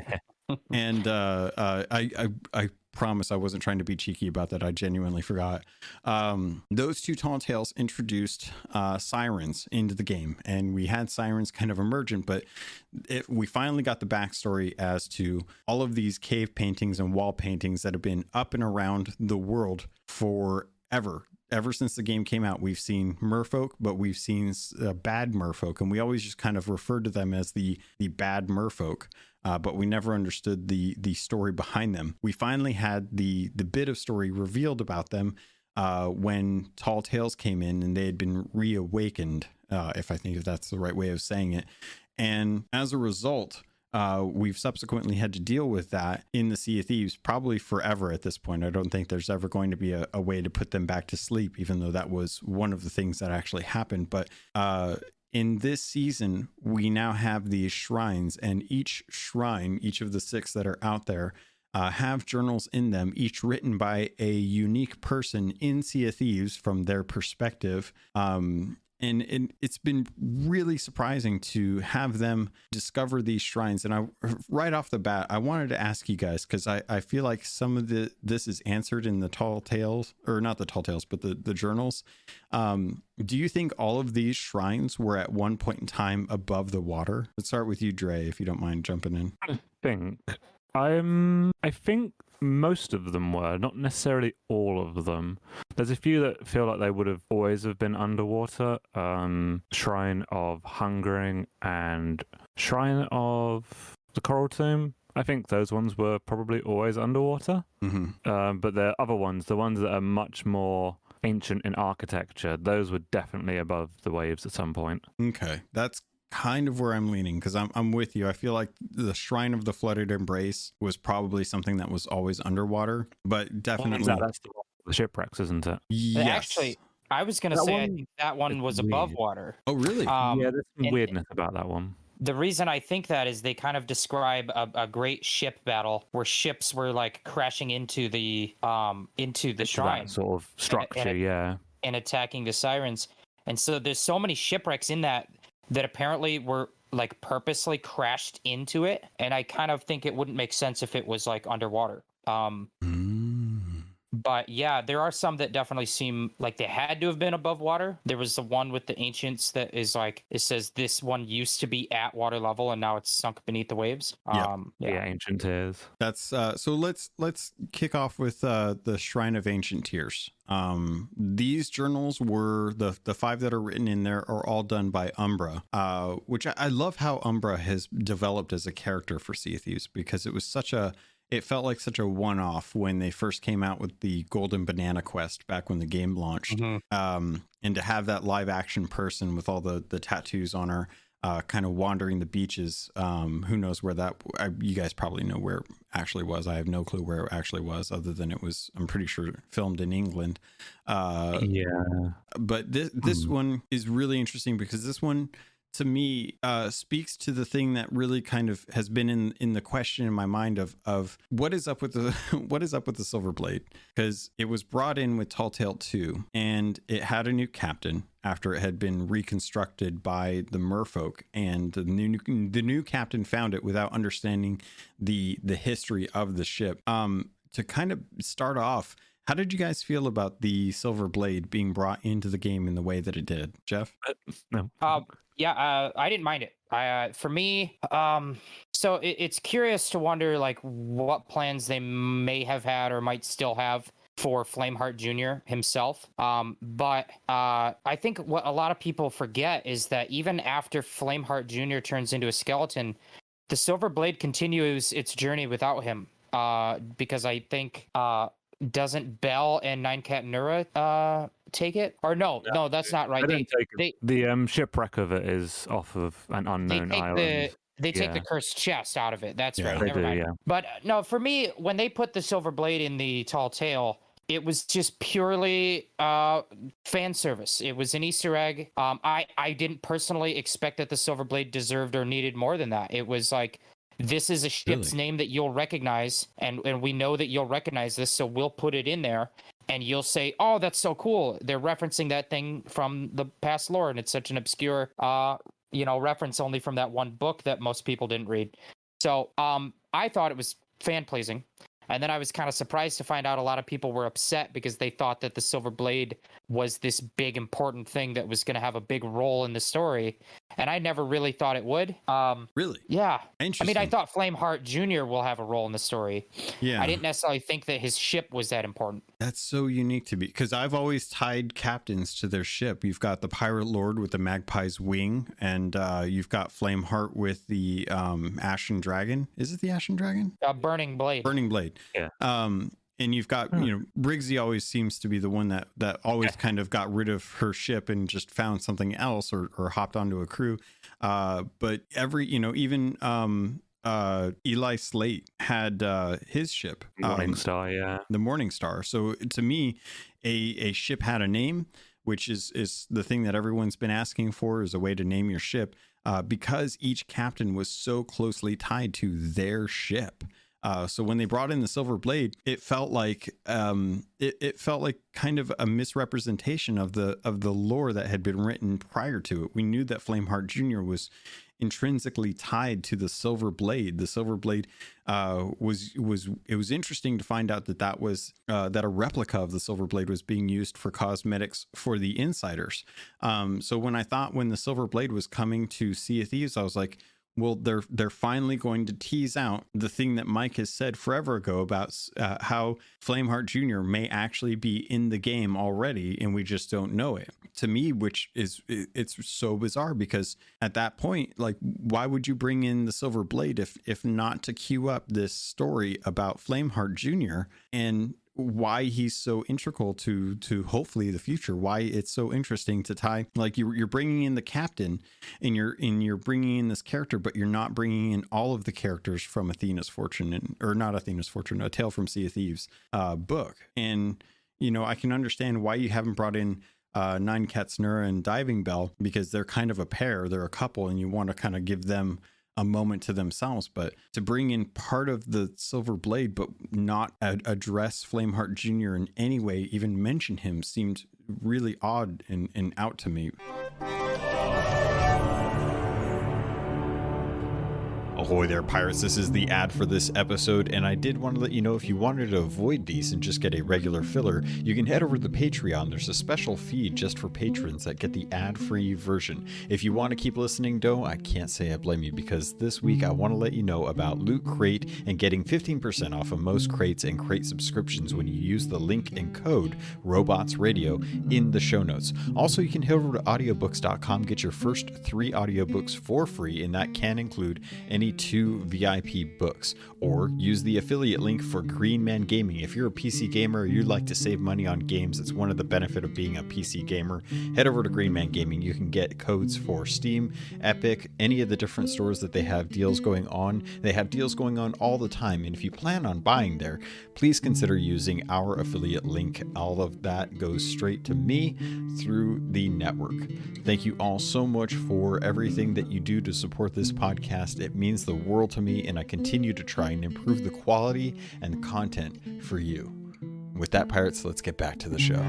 and I promise I wasn't trying to be cheeky about that. I genuinely forgot. Those 2 tall tales introduced sirens into the game, and we had sirens kind of emergent, but we finally got the backstory as to all of these cave paintings and wall paintings that have been up and around the world forever. Ever since the game came out, we've seen merfolk, but we've seen bad merfolk, and we always just kind of referred to them as the bad merfolk. But we never understood the story behind them. We finally had the bit of story revealed about them when Tall Tales came in, and they had been reawakened, if that's the right way of saying it. And as a result, we've subsequently had to deal with that in the Sea of Thieves probably forever at this point. I don't think there's ever going to be a way to put them back to sleep, even though that was one of the things that actually happened. But in this season, we now have these shrines, and each shrine, each of the 6 that are out there, have journals in them, each written by a unique person in Sea of Thieves from their perspective. And it's been really surprising to have them discover these shrines. And right off the bat, I wanted to ask you guys, because I feel like some of this is answered in the tall tales, or not the tall tales, but the journals. Do you think all of these shrines were at one point in time above the water? Let's start with you, Dray, if you don't mind jumping in. I think most of them were, not necessarily all of them. There's a few that feel like they would have always have been underwater. Shrine of Hungering and Shrine of the Coral Tomb. I think those ones were probably always underwater. Mm-hmm. But the other ones, the ones that are much more ancient in architecture, those were definitely above the waves at some point. Okay, that's kind of where I'm leaning, because I'm with you. I feel like the Shrine of the Flooded Embrace was probably something that was always underwater, but definitely that's the shipwrecks, isn't it? Yes. Actually, I was going to say I think that one was above water. Oh, really? Yeah, there's some weirdness about that one. The reason I think that is they kind of describe a great ship battle where ships were like crashing into the shrine, that sort of structure, and attacking the sirens. And so there's so many shipwrecks in that apparently were like purposely crashed into it, and I kind of think it wouldn't make sense if it was like underwater. But yeah, there are some that definitely seem like they had to have been above water. There was the one with the ancients that is like, it says this one used to be at water level and now it's sunk beneath the waves. Ancient Tears. That's so let's kick off with the Shrine of Ancient Tears. These journals were the 5 that are written in there are all done by Umbra, which I love how Umbra has developed as a character for Sea of Thieves, because it felt like such a one-off when they first came out with the Golden Banana Quest back when the game launched. Mm-hmm. And to have that live action person with all the tattoos on her, kind of wandering the beaches. Who knows where you guys probably know where it actually was. I have no clue where it actually was, other than it was, I'm pretty sure, filmed in England. But this one is really interesting because this one, to me, speaks to the thing that really kind of has been in the question in my mind of what is up with the what is up with the Silver Blade, because it was brought in with Tall Tale 2 and it had a new captain after it had been reconstructed by the merfolk, and the new captain found it without understanding the history of the ship. To kind of start off, how did you guys feel about the Silver Blade being brought into the game in the way that it did, Jeff? No. I didn't mind it. For me, so it's curious to wonder like what plans they may have had or might still have for Flameheart Jr. himself. But I think what a lot of people forget is that even after Flameheart Jr. turns into a skeleton, the Silver Blade continues its journey without him. Because I think doesn't Bell and Nine Cat Nura take it? Or no, that's not right. They didn't take it. The shipwreck of it is off of an unknown island. They take the cursed chest out of it. That's right. They Never mind. do. But no, for me, when they put the Silver Blade in the Tall Tale, it was just purely fan service. It was an Easter egg. I didn't personally expect that the Silver Blade deserved or needed more than that. It was like, this is a ship's name that you'll recognize, and we know that you'll recognize this, so we'll put it in there, and you'll say, oh, that's so cool. They're referencing that thing from the past lore, and it's such an obscure, reference only from that one book that most people didn't read. So I thought it was fan-pleasing. And then I was kind of surprised to find out a lot of people were upset because they thought that the Silver Blade was this big, important thing that was going to have a big role in the story. And I never really thought it would. Really? Yeah. Interesting. I mean, I thought Flameheart Jr. will have a role in the story. Yeah. I didn't necessarily think that his ship was that important. That's so unique to me, because I've always tied captains to their ship. You've got the Pirate Lord with the Magpie's wing, and you've got Flameheart with the Ashen Dragon. Is it the Ashen Dragon? Burning Blade. Burning Blade. Yeah. And you've got, Briggsy always seems to be the one that always kind of got rid of her ship and just found something else or hopped onto a crew. But even Eli Slate had his ship. Morning Star, yeah. The Morning Star. So to me, a ship had a name, which is the thing that everyone's been asking for, is a way to name your ship, because each captain was so closely tied to their ship. So when they brought in the Silver Blade, it felt like it felt like kind of a misrepresentation of the lore that had been written prior to it. We knew that Flameheart Jr. was intrinsically tied to the Silver Blade. The Silver Blade was interesting to find out that was that a replica of the Silver Blade was being used for cosmetics for the insiders. So when the Silver Blade was coming to Sea of Thieves, I was like, well, they're finally going to tease out the thing that Mike has said forever ago about how Flameheart Jr. may actually be in the game already, and we just don't know it. To me, it's so bizarre, because at that point, like, why would you bring in the Silver Blade if not to queue up this story about Flameheart Jr. and why he's so integral to hopefully the future, why it's so interesting to tie, like, you're bringing in the captain and you're bringing in this character, but you're not bringing in all of the characters from Athena's Fortune, or not Athena's Fortune, A Tale from Sea of Thieves book. And I can understand why you haven't brought in Nine Cats Nura and Diving Bell, because they're kind of a pair, they're a couple, and you want to kind of give them a moment to themselves. But to bring in part of the Silver Blade but not address Flameheart Jr. in any way, even mention him, seemed really odd and out to me. Ahoy there, pirates. This is the ad for this episode, and I did want to let you know, if you wanted to avoid these and just get a regular filler, you can head over to the Patreon. There's a special feed just for patrons that get the ad-free version. If you want to keep listening, though, I can't say I blame you, because this week I want to let you know about Loot Crate and getting 15% off of most crates and crate subscriptions when you use the link and code RobotsRadio in the show notes. Also, you can head over to audiobooks.com, get your first 3 audiobooks for free, and that can include any only 2 VIP books, or use the affiliate link for Green Man Gaming. If you're a PC gamer or you'd like to save money on games, it's one of the benefit of being a PC gamer. Head over to Green Man Gaming. You can get codes for Steam, Epic, any of the different stores that they have deals going on. They have deals going on all the time, and if you plan on buying there, please consider using our affiliate link. All of that goes straight to me through the network. Thank you all so much for everything that you do to support this podcast. It means the world to me, and I continue to try and improve the quality and content for you. With that, pirates, let's get back to the show.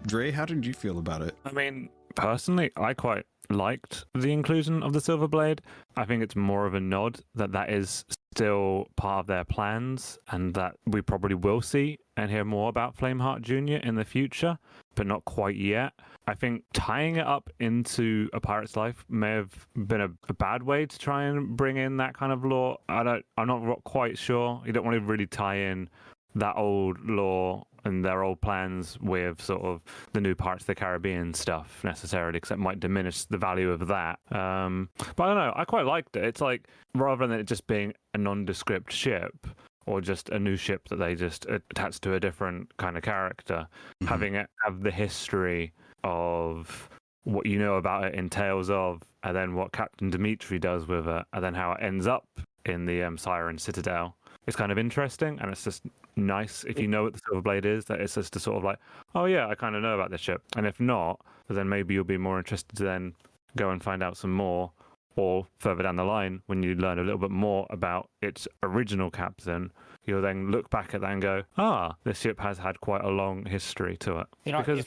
Dray, how did you feel about it? I mean, personally, I quite liked the inclusion of the Silver Blade. I think it's more of a nod that is still part of their plans, and that we probably will see and hear more about Flameheart Jr. in the future, but not quite yet. I think tying it up into A Pirate's Life may have been a bad way to try and bring in that kind of lore. I'm not quite sure. You don't want to really tie in that old lore and their old plans with sort of the new Pirates of the Caribbean stuff necessarily, because it might diminish the value of that. But I don't know. I quite liked it. It's like, rather than it just being a nondescript ship or just a new ship that they just attach to a different kind of character, having it have the history of what you know about it in Tales of, and then what Captain Dimitri does with it, and then how it ends up in the Siren Citadel. It's kind of interesting, and it's just nice if you know what the Silver Blade is, that it's just a sort of like, oh yeah, I kind of know about this ship. And if not, then maybe you'll be more interested to then go and find out some more, or further down the line, when you learn a little bit more about its original captain, you'll then look back at that and go, this ship has had quite a long history to it. You know, because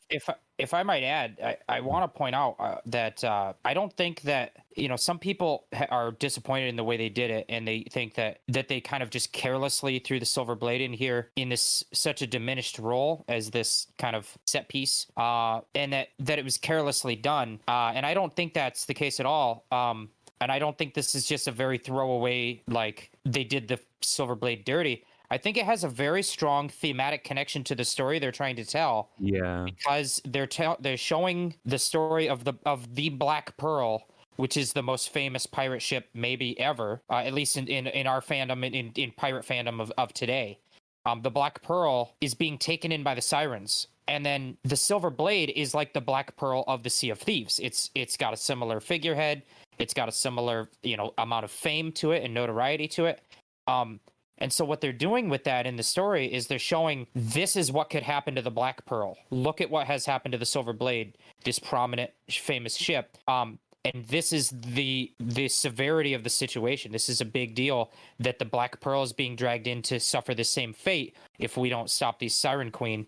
if I might add, I want to point out that I don't think that, you know, some people are disappointed in the way they did it, and they think that they kind of just carelessly threw the Silver Blade in here in this such a diminished role as this kind of set piece, and that it was carelessly done. And I don't think that's the case at all. And I don't think this is just a very throwaway, like they did the Silver Blade dirty. I think it has a very strong thematic connection to the story they're trying to tell. Yeah, because they're showing the story of the Black Pearl, which is the most famous pirate ship maybe ever, at least in our fandom, in pirate fandom of today. The Black Pearl is being taken in by the Sirens. And then the Silver Blade is like the Black Pearl of the Sea of Thieves. It's got a similar figurehead. It's got a similar, you know, amount of fame to it and notoriety to it. And so what they're doing with that in the story is they're showing this is what could happen to the Black Pearl. Look at what has happened to the Silver Blade, this prominent, famous ship. And this is the severity of the situation. This is a big deal that the Black Pearl is being dragged in to suffer the same fate if we don't stop the Siren Queen.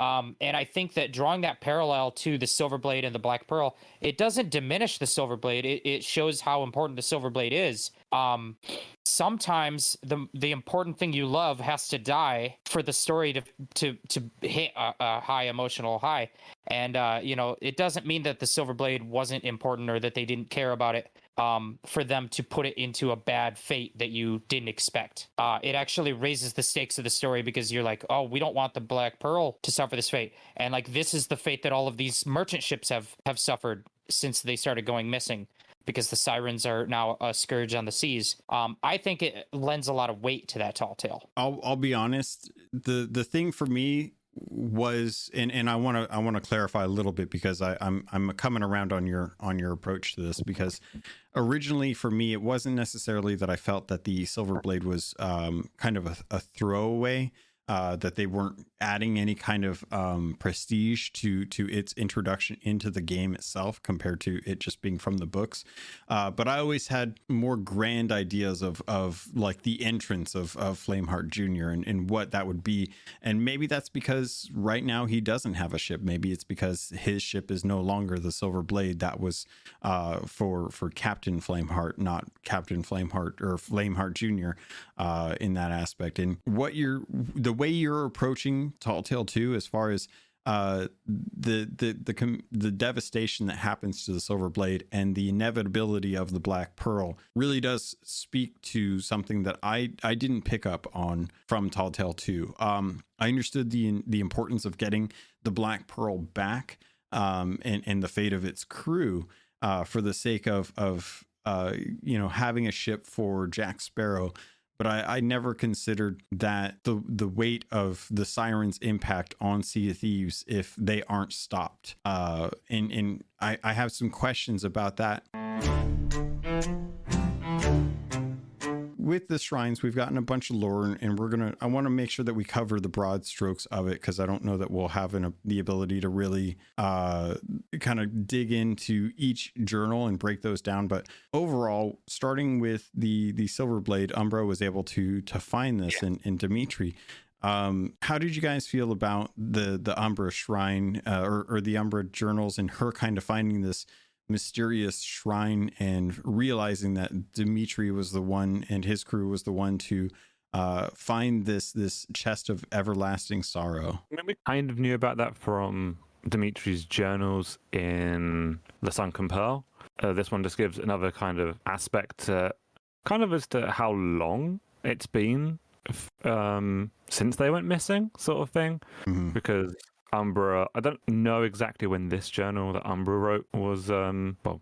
And I think that drawing that parallel to the Silver Blade and the Black Pearl, it doesn't diminish the Silver Blade. It shows how important the Silver Blade is. Sometimes the important thing you love has to die for the story to hit a high emotional high. And you know, it doesn't mean that the Silver Blade wasn't important or that they didn't care about it. For them to put it into a bad fate that you didn't expect. It actually raises the stakes of the story, because you're like, oh, we don't want the Black Pearl to suffer this fate. And like, this is the fate that all of these merchant ships have suffered since they started going missing, because the Sirens are now a scourge on the seas. I think it lends a lot of weight to that tall tale. I'll be honest. The thing for me was, and I want to clarify a little bit, because I'm coming around on your approach to this, because originally for me, it wasn't necessarily that I felt that the Silver Blade was kind of a throwaway, that they weren't adding any kind of prestige to its introduction into the game itself compared to it just being from the books. But I always had more grand ideas of like the entrance of Flameheart Jr. and what that would be. And maybe that's because right now he doesn't have a ship. Maybe it's because his ship is no longer the Silver Blade. That was for Captain Flameheart, not Captain Flameheart or Flameheart Jr. In that aspect. And the way you're approaching Tall Tale 2, as far as the devastation that happens to the Silver Blade and the inevitability of the Black Pearl, really does speak to something that I didn't pick up on from Tall Tale 2. I understood the importance of getting the Black Pearl back, and the fate of its crew for the sake of having a ship for Jack Sparrow. But I never considered that the weight of the Siren's impact on Sea of Thieves if they aren't stopped. And I have some questions about that. With the shrines, we've gotten a bunch of lore, and I want to make sure that we cover the broad strokes of it, because I don't know that we'll have the ability to really kind of dig into each journal and break those down. But overall, starting with the Silver Blade, Umbra was able to find this in Dimitri. How did you guys feel about the Umbra shrine or the Umbra journals and her kind of finding this mysterious shrine and realizing that Dimitri was the one and his crew was the one to find this chest of everlasting sorrow? I mean, we kind of knew about that from Dimitri's journals in the Sunken Pearl. This one just gives another kind of aspect kind of as to how long it's been since they went missing, sort of thing. Mm-hmm. Because Umbra, I don't know exactly when this journal that Umbra wrote was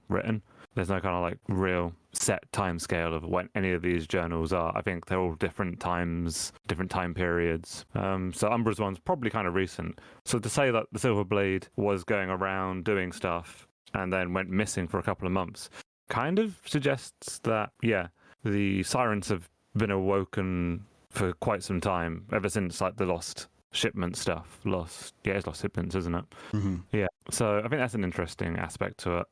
written. There's no kind of like real set time scale of when any of these journals are. I think they're all different times, different time periods. So Umbra's one's probably kind of recent. So to say that the Silver Blade was going around doing stuff and then went missing for a couple of months kind of suggests that, the Sirens have been awoken for quite some time, ever since like the lost shipment stuff. It's lost shipments, isn't it? Mm-hmm. Yeah. So I think that's an interesting aspect to it.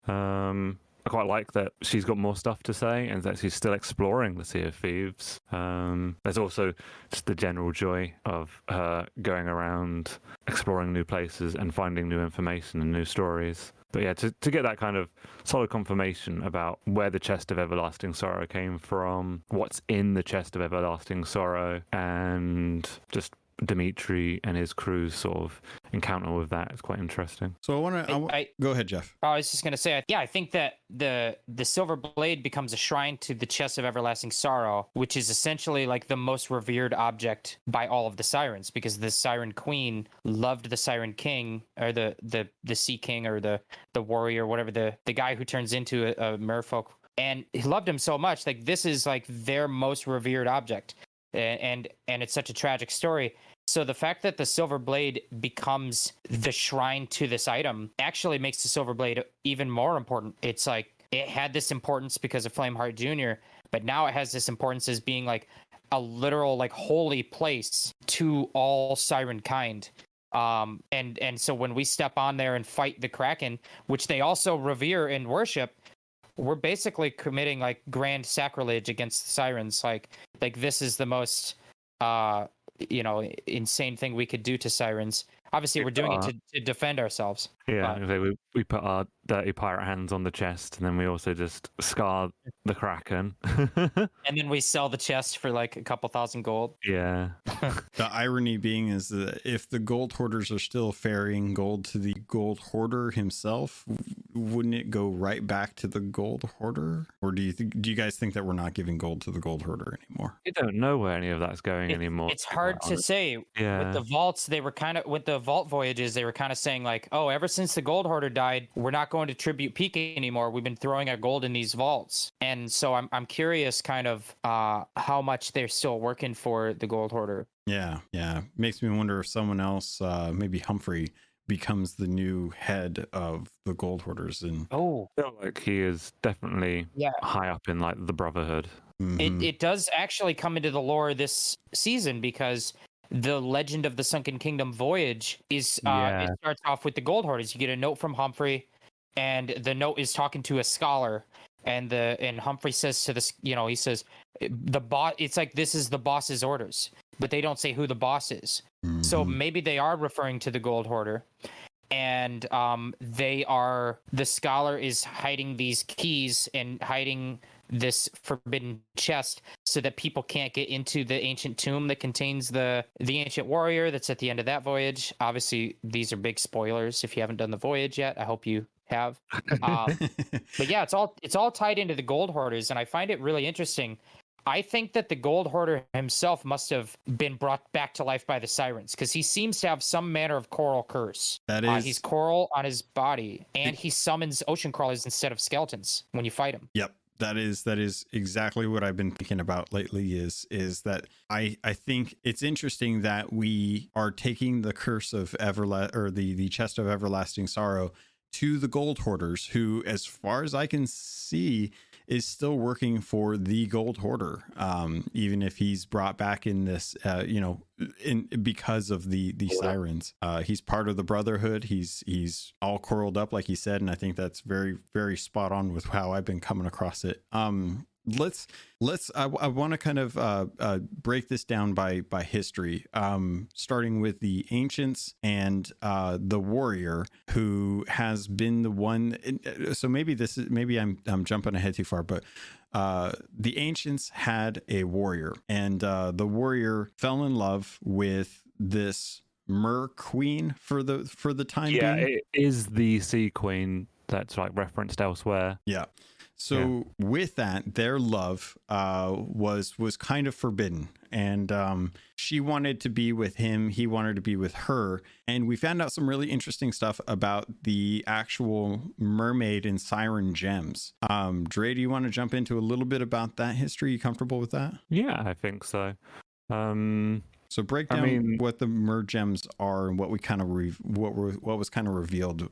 I quite like that she's got more stuff to say and that she's still exploring the Sea of Thieves. There's also just the general joy of her going around exploring new places and finding new information and new stories. But yeah, to get that kind of solid confirmation about where the Chest of Everlasting Sorrow came from, what's in the Chest of Everlasting Sorrow, and just Dimitri and his crew's sort of encounter with that is quite interesting. So I go ahead, Jeff. I was just going to say, I think that the Silver Blade becomes a shrine to the Chest of Everlasting Sorrow, which is essentially like the most revered object by all of the Sirens, because the Siren Queen loved the Siren King, or the Sea King, or the warrior, whatever, the guy who turns into a merfolk, and he loved him so much. Like, this is like their most revered object. And it's such a tragic story. So the fact that the Silver Blade becomes the shrine to this item actually makes the Silver Blade even more important. It's like it had this importance because of Flameheart Jr., but now it has this importance as being like a literal like holy place to all Siren kind. And so when we step on there and fight the Kraken, which they also revere and worship, we're basically committing like grand sacrilege against the Sirens. Like this is the most insane thing we could do to Sirens. Obviously we're doing it to defend ourselves. We put our dirty pirate hands on the chest, and then we also just scar the Kraken. And then we sell the chest for like a couple thousand gold. Yeah. The irony being is that if the gold hoarders are still ferrying gold to the gold hoarder himself, wouldn't it go right back to the gold hoarder? Or do you guys think that we're not giving gold to the gold hoarder anymore? You don't know where any of that's going anymore. It's hard to say. Yeah. With the vaults, they were kind of, with the vault voyages, they were kind of saying like, oh, ever since the gold hoarder died, we're not going to Tribute Peak anymore. We've been throwing our gold in these vaults. And so I'm curious kind of how much they're still working for the gold hoarder. Yeah. Makes me wonder if someone else, maybe Humphrey, becomes the new head of the gold hoarders. And I feel like he is definitely high up in like the Brotherhood. Mm-hmm. It does actually come into the lore this season, because the Legend of the Sunken Kingdom voyage is it starts off with the gold hoarders. You get a note from Humphrey, and the note is talking to a scholar, and Humphrey says to this, he says the boss. It's like, this is the boss's orders, but they don't say who the boss is. Mm-hmm. So maybe they are referring to the gold hoarder, and the scholar is hiding these keys and hiding this forbidden chest so that people can't get into the ancient tomb that contains the ancient warrior that's at the end of that voyage. Obviously, these are big spoilers if you haven't done the voyage yet. I hope you have. But yeah, it's all tied into the gold hoarders, and I find it really interesting. I think that the Gold Hoarder himself must have been brought back to life by the Sirens, because he seems to have some manner of coral curse. That is, he's coral on his body, and he summons ocean crawlers instead of skeletons when you fight him. Yep. That is exactly what I've been thinking about lately is that I think it's interesting that we are taking the curse of the chest of everlasting sorrow to the Gold Hoarders, who, as far as I can see, is still working for the Gold Hoarder, even if he's brought back in this, because of the Sirens. He's part of the Brotherhood. He's all curled up, like he said, and I think that's very, very spot on with how I've been coming across it. I want to kind of break this down by history, starting with the ancients and the warrior, who has been the one. So maybe I'm jumping ahead too far, but the ancients had a warrior, and the warrior fell in love with this mer queen for the time being. Yeah, it is the sea queen that's like referenced elsewhere. Yeah. So with that, their love was kind of forbidden, and she wanted to be with him. He wanted to be with her, and we found out some really interesting stuff about the actual mermaid and siren gems. Dray, do you want to jump into a little bit about that history? You comfortable with that? Yeah, I think so. So break down what the mer gems are and what we kind of what was kind of revealed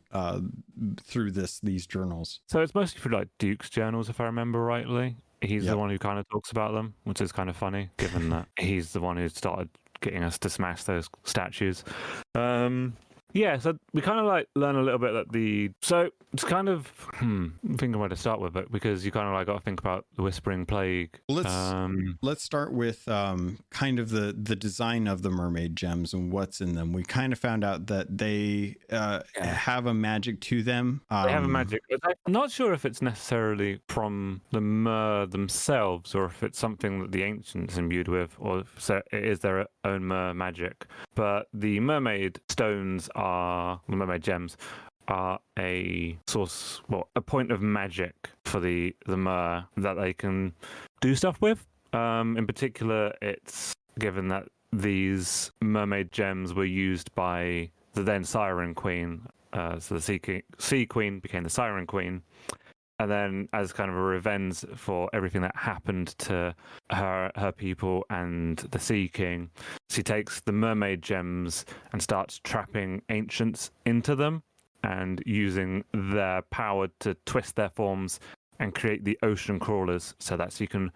through these journals. So it's mostly for like Duke's journals, if I remember rightly. He's the one who kind of talks about them, which is kind of funny, given that he's the one who started getting us to smash those statues. So we kind of like learn a little bit that so it's kind of I'm thinking where to start with it, because you kind of like got to think about the Whispering Plague. Let's start with kind of the design of the mermaid gems and what's in them. We kind of found out that they have a magic to them. They have a magic. I'm not sure if it's necessarily from the mer themselves, or if it's something that the ancients imbued with, or if it is their own mer magic. But the mermaid stones the mermaid gems are a source, a point of magic for the mer that they can do stuff with. In particular, it's given that these mermaid gems were used by the then Siren Queen. So the Sea Queen became the Siren Queen. And then, as kind of a revenge for everything that happened to her people and the Sea King, she takes the mermaid gems and starts trapping ancients into them and using their power to twist their forms and create the ocean crawlers, so that she can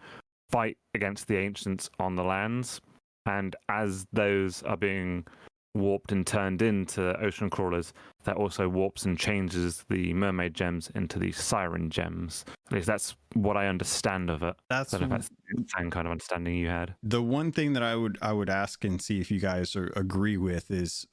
fight against the ancients on the lands. And as those are being warped and turned into ocean crawlers, that also warps and changes the mermaid gems into the siren gems. At least that's what I understand of it. That's the same kind of understanding you had. The one thing that I would ask and see if you guys agree with is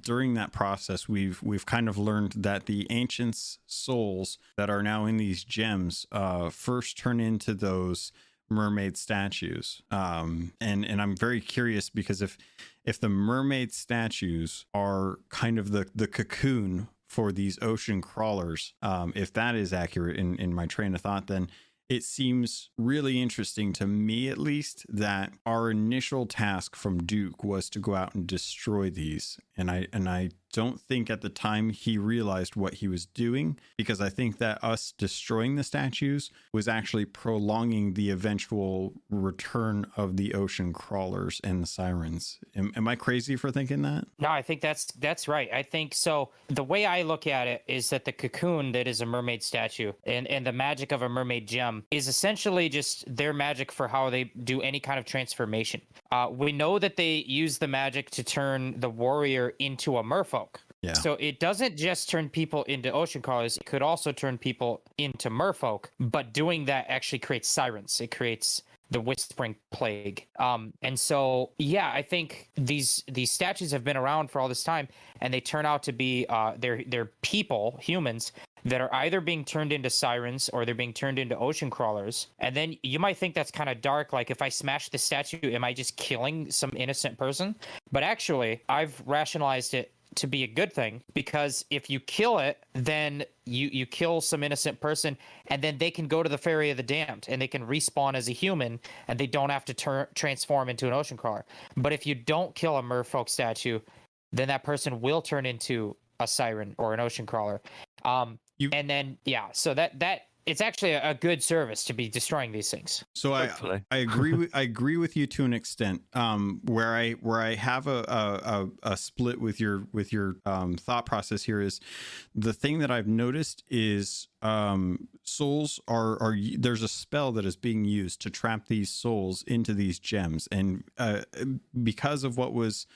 during that process, we've kind of learned that the ancients' souls that are now in these gems first turn into those mermaid statues, and I'm very curious, because if the mermaid statues are kind of the cocoon for these ocean crawlers, if that is accurate in my train of thought, then it seems really interesting to me, at least, that our initial task from Duke was to go out and destroy these, and I don't think at the time he realized what he was doing, because I think that us destroying the statues was actually prolonging the eventual return of the ocean crawlers and the sirens. Am I crazy for thinking that? No, I think that's right. I think so. The way I look at it is that the cocoon that is a mermaid statue and the magic of a mermaid gem is essentially just their magic for how they do any kind of transformation. We know that they use the magic to turn the warrior into a merfolk. Yeah. So it doesn't just turn people into ocean crawlers, it could also turn people into merfolk, but doing that actually creates sirens. It creates the Whispering Plague. And so, yeah, I think these statues have been around for all this time, and they turn out to be they're people, humans, that are either being turned into sirens or they're being turned into ocean crawlers. And then you might think that's kind of dark, like if I smash the statue, am I just killing some innocent person? But actually, I've rationalized it to be a good thing, because if you kill it, then you kill some innocent person, and then they can go to the Ferry of the Damned and they can respawn as a human, and they don't have to transform into an ocean crawler. But if you don't kill a merfolk statue, then that person will turn into a siren or an ocean crawler. And then so that it's actually a good service to be destroying these things. So I agree with you to an extent. Where I have a split with your thought process here is the thing that I've noticed is souls are there's a spell that is being used to trap these souls into these gems, and because of what was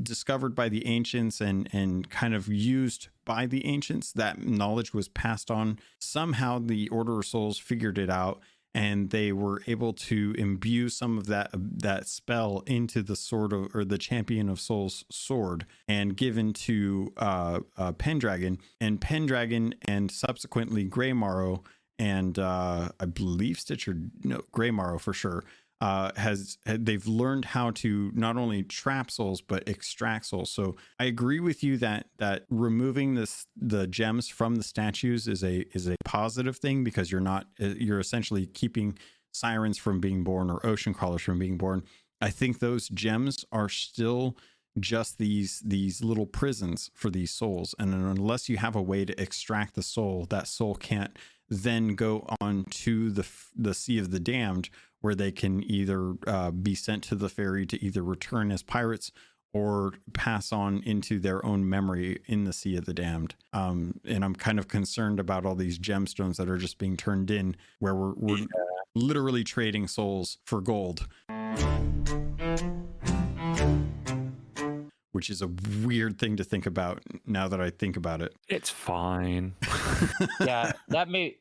discovered by the ancients and kind of used by the ancients, that knowledge was passed on. Somehow the Order of Souls figured it out, and they were able to imbue some of that spell into the the Champion of Souls sword, and given to Pendragon, and subsequently Greymarrow, and I believe Greymarrow for sure. They've learned how to not only trap souls but extract souls. So I agree with you that removing the gems from the statues is a positive thing, because you're essentially keeping sirens from being born or ocean crawlers from being born. I think those gems are still just these little prisons for these souls, and unless you have a way to extract the soul, that soul can't then go on to the Sea of the Damned, where they can either be sent to the ferry to either return as pirates or pass on into their own memory in the Sea of the Damned. And I'm kind of concerned about all these gemstones that are just being turned in, where we're literally trading souls for gold. Which is a weird thing to think about now that I think about it. It's fine. Yeah, you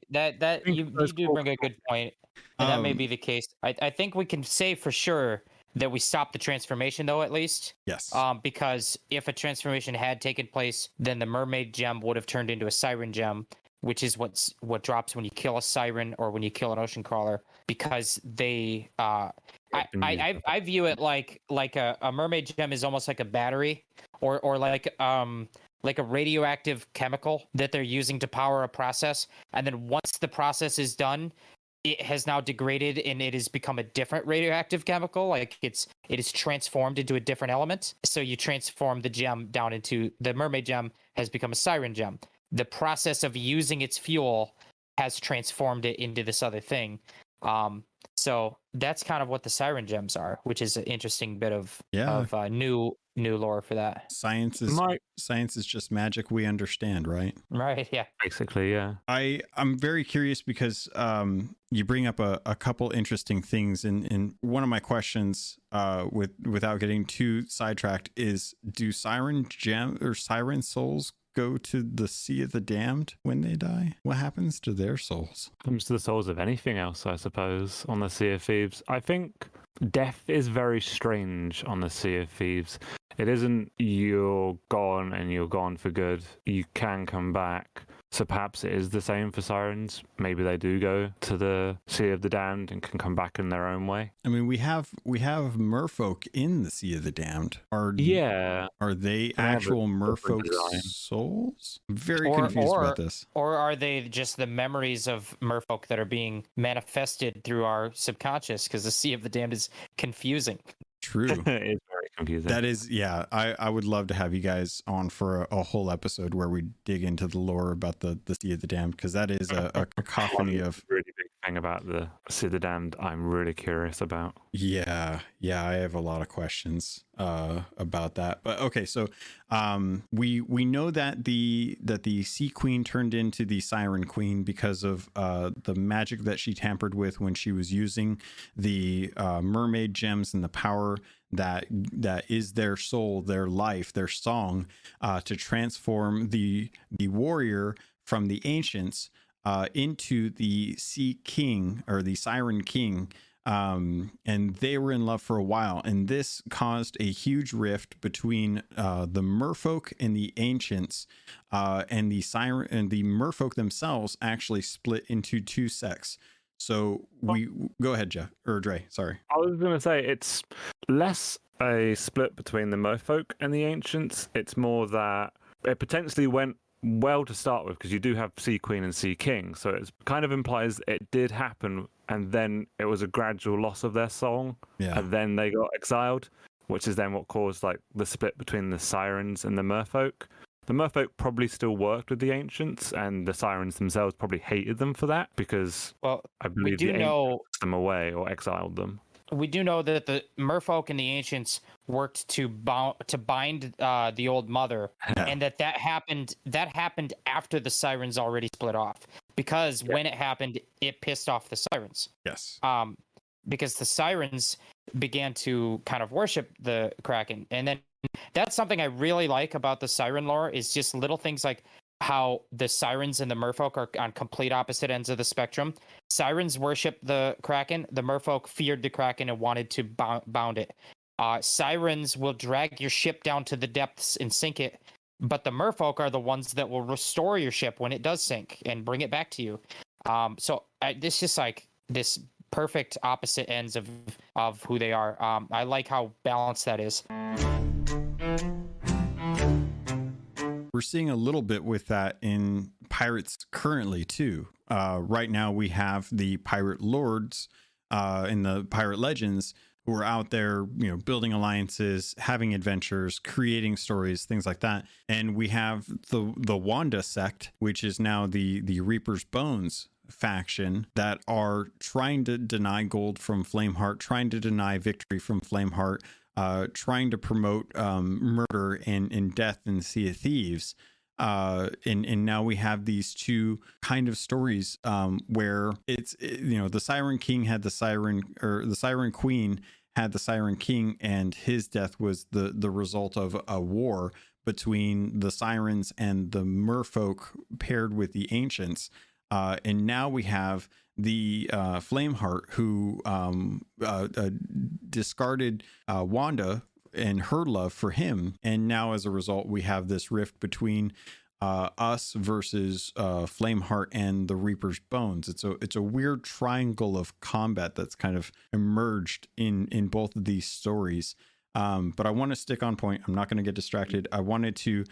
do bring a good point. And that may be the case. I think we can say for sure that we stopped the transformation, though, at least. Yes. Because if a transformation had taken place, then the mermaid gem would have turned into a siren gem, which is what drops when you kill a siren or when you kill an ocean crawler, because they I view it like a mermaid gem is almost like a battery, or like a radioactive chemical that they're using to power a process, and then once the process is done, it has now degraded and it has become a different radioactive chemical. Like it is transformed into a different element. So you transform the gem down into the mermaid gem has become a siren gem. The process of using its fuel has transformed it into this other thing. So that's kind of what the siren gems are, which is an interesting bit of new lore for that. Science is just magic we understand, right? Right. Yeah. Basically, yeah. I'm very curious because you bring up a couple interesting things, and one of my questions, without getting too sidetracked, is do siren souls go to the Sea of the Damned when they die? What happens to their souls? Comes to the souls of anything else, I suppose, on the Sea of Thieves. I think death is very strange on the Sea of Thieves. It isn't you're gone and you're gone for good. You can come back. So perhaps it is the same for sirens. Maybe they do go to the Sea of the Damned and can come back in their own way. I mean, we have merfolk in the Sea of the Damned. Are they actual merfolk souls? I'm very confused about this. Or are they just the memories of merfolk that are being manifested through our subconscious? Because the Sea of the Damned is confusing. True. It's very confusing. That is, yeah. I would love to have you guys on for a whole episode where we dig into the lore about the Sea of the Damned, because that is a cacophony of really big thing about the Sea of the Damned. I'm really curious about. Yeah, I have a lot of questions about that. But okay, so we know that the Sea Queen turned into the Siren Queen because of the magic that she tampered with when she was using the mermaid gems and the power that is their soul, their life, their song, to transform the warrior from the ancients into the Sea King, or the Siren King. And they were in love for a while, and this caused a huge rift between the merfolk and the ancients, and the siren and the merfolk themselves actually split into two sects. So we go ahead, Jeff or Dray. Sorry. I was going to say it's less a split between the merfolk and the ancients. It's more that it potentially went well to start with because you do have Sea Queen and Sea King. So it kind of implies it did happen and then it was a gradual loss of their song. Yeah. And then they got exiled, which is then what caused like the split between the Sirens and the merfolk. The merfolk probably still worked with the ancients, and the Sirens themselves probably hated them for that because I believe the ancients took them away or exiled them. We do know that the merfolk and the ancients worked to bind the old mother, and that happened after the Sirens already split off. Because when it happened, it pissed off the Sirens. Yes. Because the Sirens began to kind of worship the Kraken, and then that's something I really like about the Siren lore is just little things like how the Sirens and the merfolk are on complete opposite ends of the spectrum. Sirens worship the Kraken. The merfolk feared the Kraken and wanted to bound it. Sirens will drag your ship down to the depths and sink it, but the merfolk are the ones that will restore your ship when it does sink and bring it back to you. So this just like this perfect opposite ends of who they are. I like how balanced that is. We're seeing a little bit with that in pirates currently too. Right now we have the pirate lords in the pirate legends who are out there, building alliances, having adventures, creating stories, things like that. And we have the Wanda sect, which is now the Reaper's Bones faction that are trying to deny gold from Flameheart, trying to deny victory from Flameheart, trying to promote murder and death in the Sea of Thieves. And now we have these two kind of stories where the Siren King had the Siren Queen had the Siren King, and his death was the result of a war between the Sirens and the Merfolk paired with the Ancients. And now we have the Flameheart who discarded Wanda and her love for him, and now as a result we have this rift between us versus Flameheart and the Reaper's Bones. It's a weird triangle of combat that's kind of emerged in both of these stories. But I want to stick on point. I'm not going to get distracted. I wanted to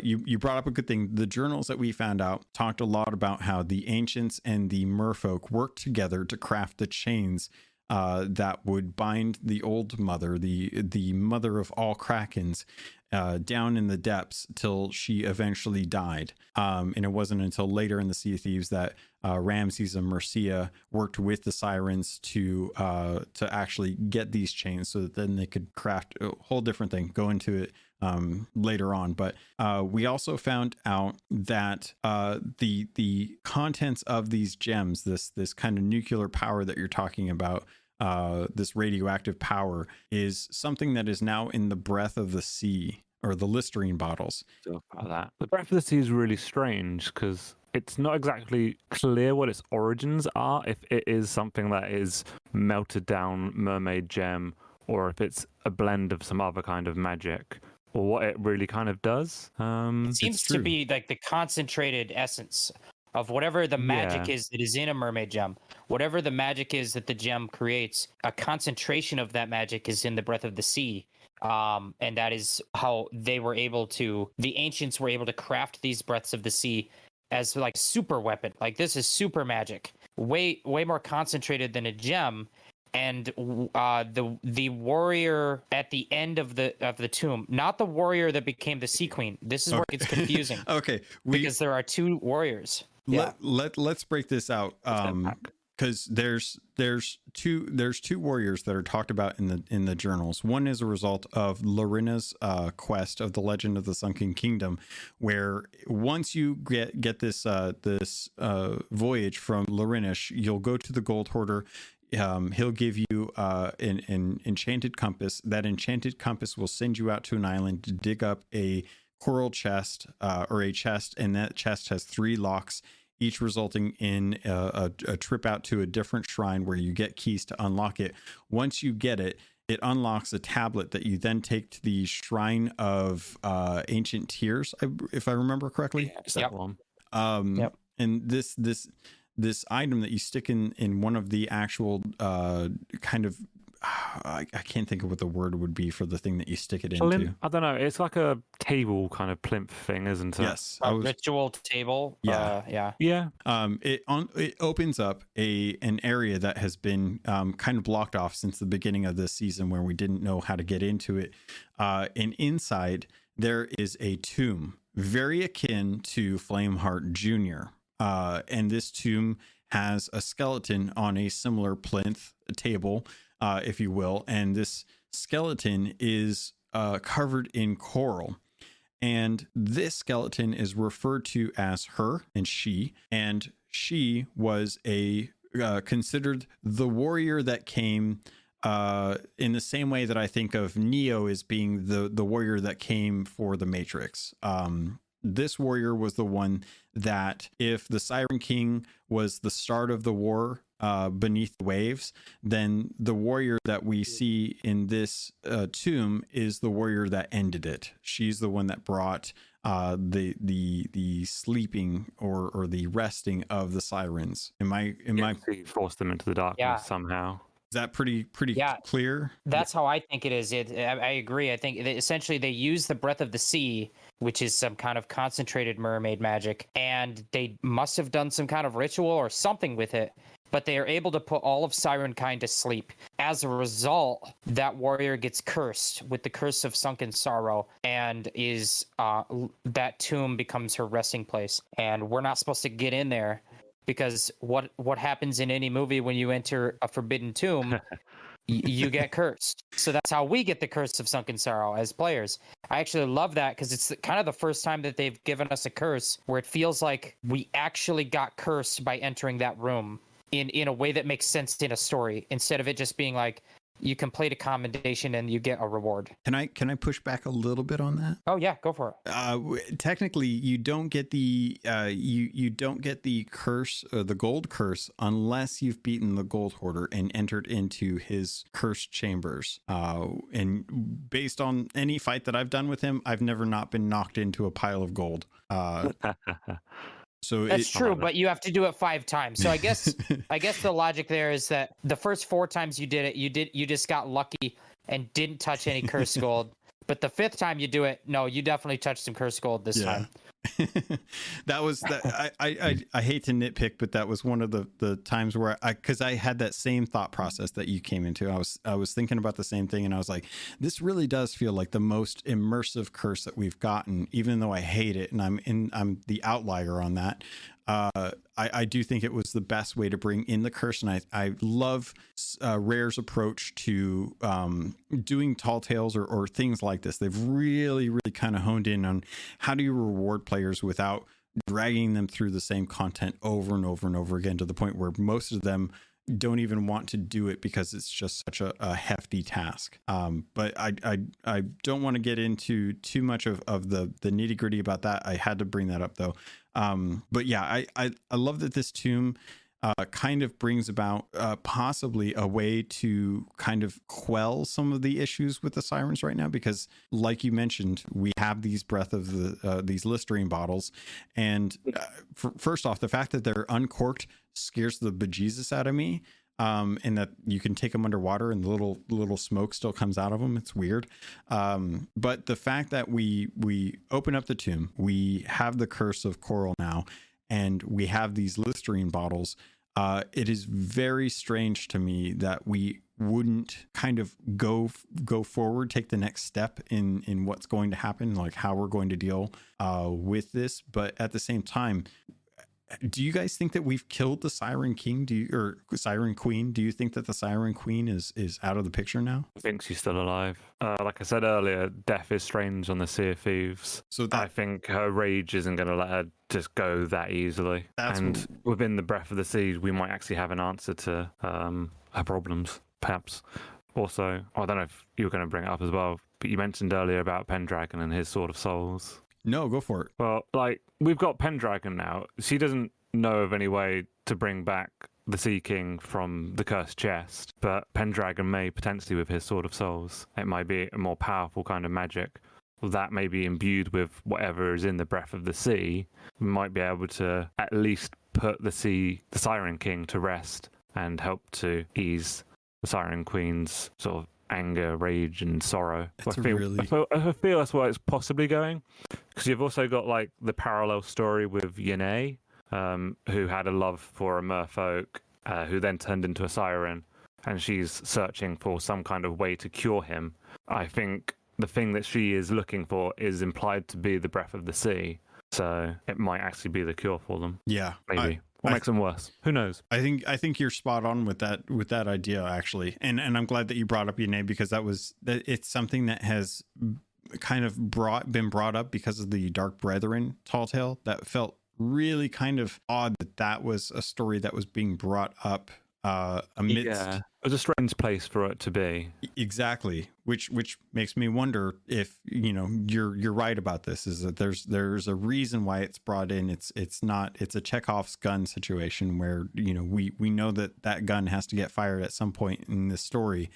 you brought up a good thing. The journals that we found out talked a lot about how the ancients and the merfolk worked together to craft the chains that would bind the old mother, the mother of all krakens, down in the depths till she eventually died. And it wasn't until later in the Sea of Thieves that Ramses and Mercia worked with the Sirens to actually get these chains, so that then they could craft a whole different thing. Go into it later on. But we also found out that the contents of these gems, this kind of nuclear power that you're talking about, this radioactive power, is something that is now in the breath of the sea, or the Listerine bottles. About that. The breath of the sea is really strange because it's not exactly clear what its origins are, if it is something that is melted down mermaid gem, or if it's a blend of some other kind of magic, or what it really kind of does. It seems to be like the concentrated essence of whatever the magic is that is in a mermaid gem. Whatever the magic is that the gem creates, a concentration of that magic is in the breath of the sea. And that is how the ancients were able to craft these breaths of the sea as like super weapon. Like, this is super magic, way more concentrated than a gem. And the warrior at the end of the tomb, not the warrior that became the Sea Queen. This is where it gets confusing. Okay, because there are two warriors. Let's break this out. Because there's two warriors that are talked about in the journals. One is a result of Larinna's quest of the Legend of the Sunken Kingdom, where once you get this voyage from Larinna, you'll go to the Gold Hoarder. He'll give you an enchanted compass. That enchanted compass will send you out to an island to dig up a coral chest, or a chest, and that chest has 3 locks, each resulting in a trip out to a different shrine where you get keys to unlock it. Once you get it, it unlocks a tablet that you then take to the Shrine of Ancient Tears, if I remember correctly. That one. Yep. And this item that you stick in one of the actual kind of I can't think of what the word would be for the thing that you stick it into. I don't know. It's like a table kind of plinth thing, isn't it? Yes, ritual table. Yeah. Yeah. It opens up an area that has been kind of blocked off since the beginning of this season, where we didn't know how to get into it. And inside there is a tomb, very akin to Flameheart Jr. And this tomb has a skeleton on a similar plinth table, if you will, and this skeleton is covered in coral. And this skeleton is referred to as her and she was considered the warrior that came in the same way that I think of Neo as being the warrior that came for the Matrix. This warrior was the one that, if the Siren King was the start of the war beneath the waves, then the warrior that we see in this tomb is the warrior that ended it. She's the one that brought the sleeping or the resting of the sirens. Am I forced them into the darkness somehow? Is that pretty clear? That's how I think it is. I agree. I think essentially they use the breath of the sea, which is some kind of concentrated mermaid magic, and they must have done some kind of ritual or something with it, but they are able to put all of Siren kind to sleep. As a result, that warrior gets cursed with the curse of Sunken sorrow, and is that tomb becomes her resting place. And we're not supposed to get in there, because what happens in any movie when you enter a forbidden tomb, you get cursed. So that's how we get the curse of Sunken sorrow as players. I actually love that, because it's kind of the first time that they've given us a curse where it feels like we actually got cursed by entering that room in a way that makes sense in a story, instead of it just being like, you complete a commendation and you get a reward. Can I push back a little bit on that? Oh yeah, go for it. Technically, you don't get the you don't get the curse, the gold curse, unless you've beaten the gold hoarder and entered into his cursed chambers. And based on any fight that I've done with him, I've never not been knocked into a pile of gold. So that's true, but you have to do it 5 times. So I guess the logic there is that the first 4 times you did it, you just got lucky and didn't touch any cursed gold. But the 5th time you do it, no, you definitely touched some cursed gold this time. That was that. I hate to nitpick, but that was one of the times where because I had that same thought process that you came into. I was thinking about the same thing, and I was like, this really does feel like the most immersive curse that we've gotten, even though I hate it, and I'm the outlier on that. I do think it was the best way to bring in the curse, and I love Rare's approach to doing tall tales or things like this. They've really kind of honed in on how do you reward players without dragging them through the same content over and over and over again, to the point where most of them don't even want to do it because it's just such a hefty task. But I don't want to get into too much of the nitty gritty about that. I had to bring that up though. But yeah, I love that this tomb kind of brings about possibly a way to kind of quell some of the issues with the sirens right now, because like you mentioned, we have these breath of these Listerine bottles, and first off, the fact that they're uncorked scares the bejesus out of me, and that you can take them underwater and the little smoke still comes out of them. It's weird. But the fact that we open up the tomb, we have the curse of coral now, and we have these Listerine bottles. It is very strange to me that we wouldn't kind of go forward, take the next step in what's going to happen, like how we're going to deal with this. But at the same time, do you guys think that we've killed the Siren King? Or Siren Queen? Do you think that the Siren Queen is out of the picture now? I think she's still alive. Like I said earlier, death is strange on the Sea of Thieves. So I think her rage isn't going to let her just go that easily. And within the breath of the sea, we might actually have an answer to her problems, perhaps. Also, I don't know if you were going to bring it up as well, but you mentioned earlier about Pendragon and his Sword of Souls. No, go for it. Well, like, we've got Pendragon now. She doesn't know of any way to bring back the Sea King from the cursed chest, but Pendragon may potentially with his Sword of Souls. It might be a more powerful kind of magic that may be imbued with whatever is in the breath of the sea. We might be able to at least put the Siren King to rest and help to ease the Siren Queen's sort of anger, rage, and sorrow. I feel that's where it's possibly going, because you've also got like the parallel story with Yene, who had a love for a merfolk, who then turned into a siren, and she's searching for some kind of way to cure him. I think the thing that she is looking for is implied to be the breath of the sea, so it might actually be the cure for them. Yeah, maybe. What makes them worse? Who knows? I think you're spot on with that idea, actually, and I'm glad that you brought up Yene, because it's something that has kind of been brought up because of the Dark Brethren tall tale. That felt really kind of odd that was a story that was being brought up amidst. Yeah, it was a strange place for it to be. Exactly, which makes me wonder if you're right about this. Is that there's a reason why it's brought in. It's a Chekhov's gun situation where we know that gun has to get fired at some point in this story.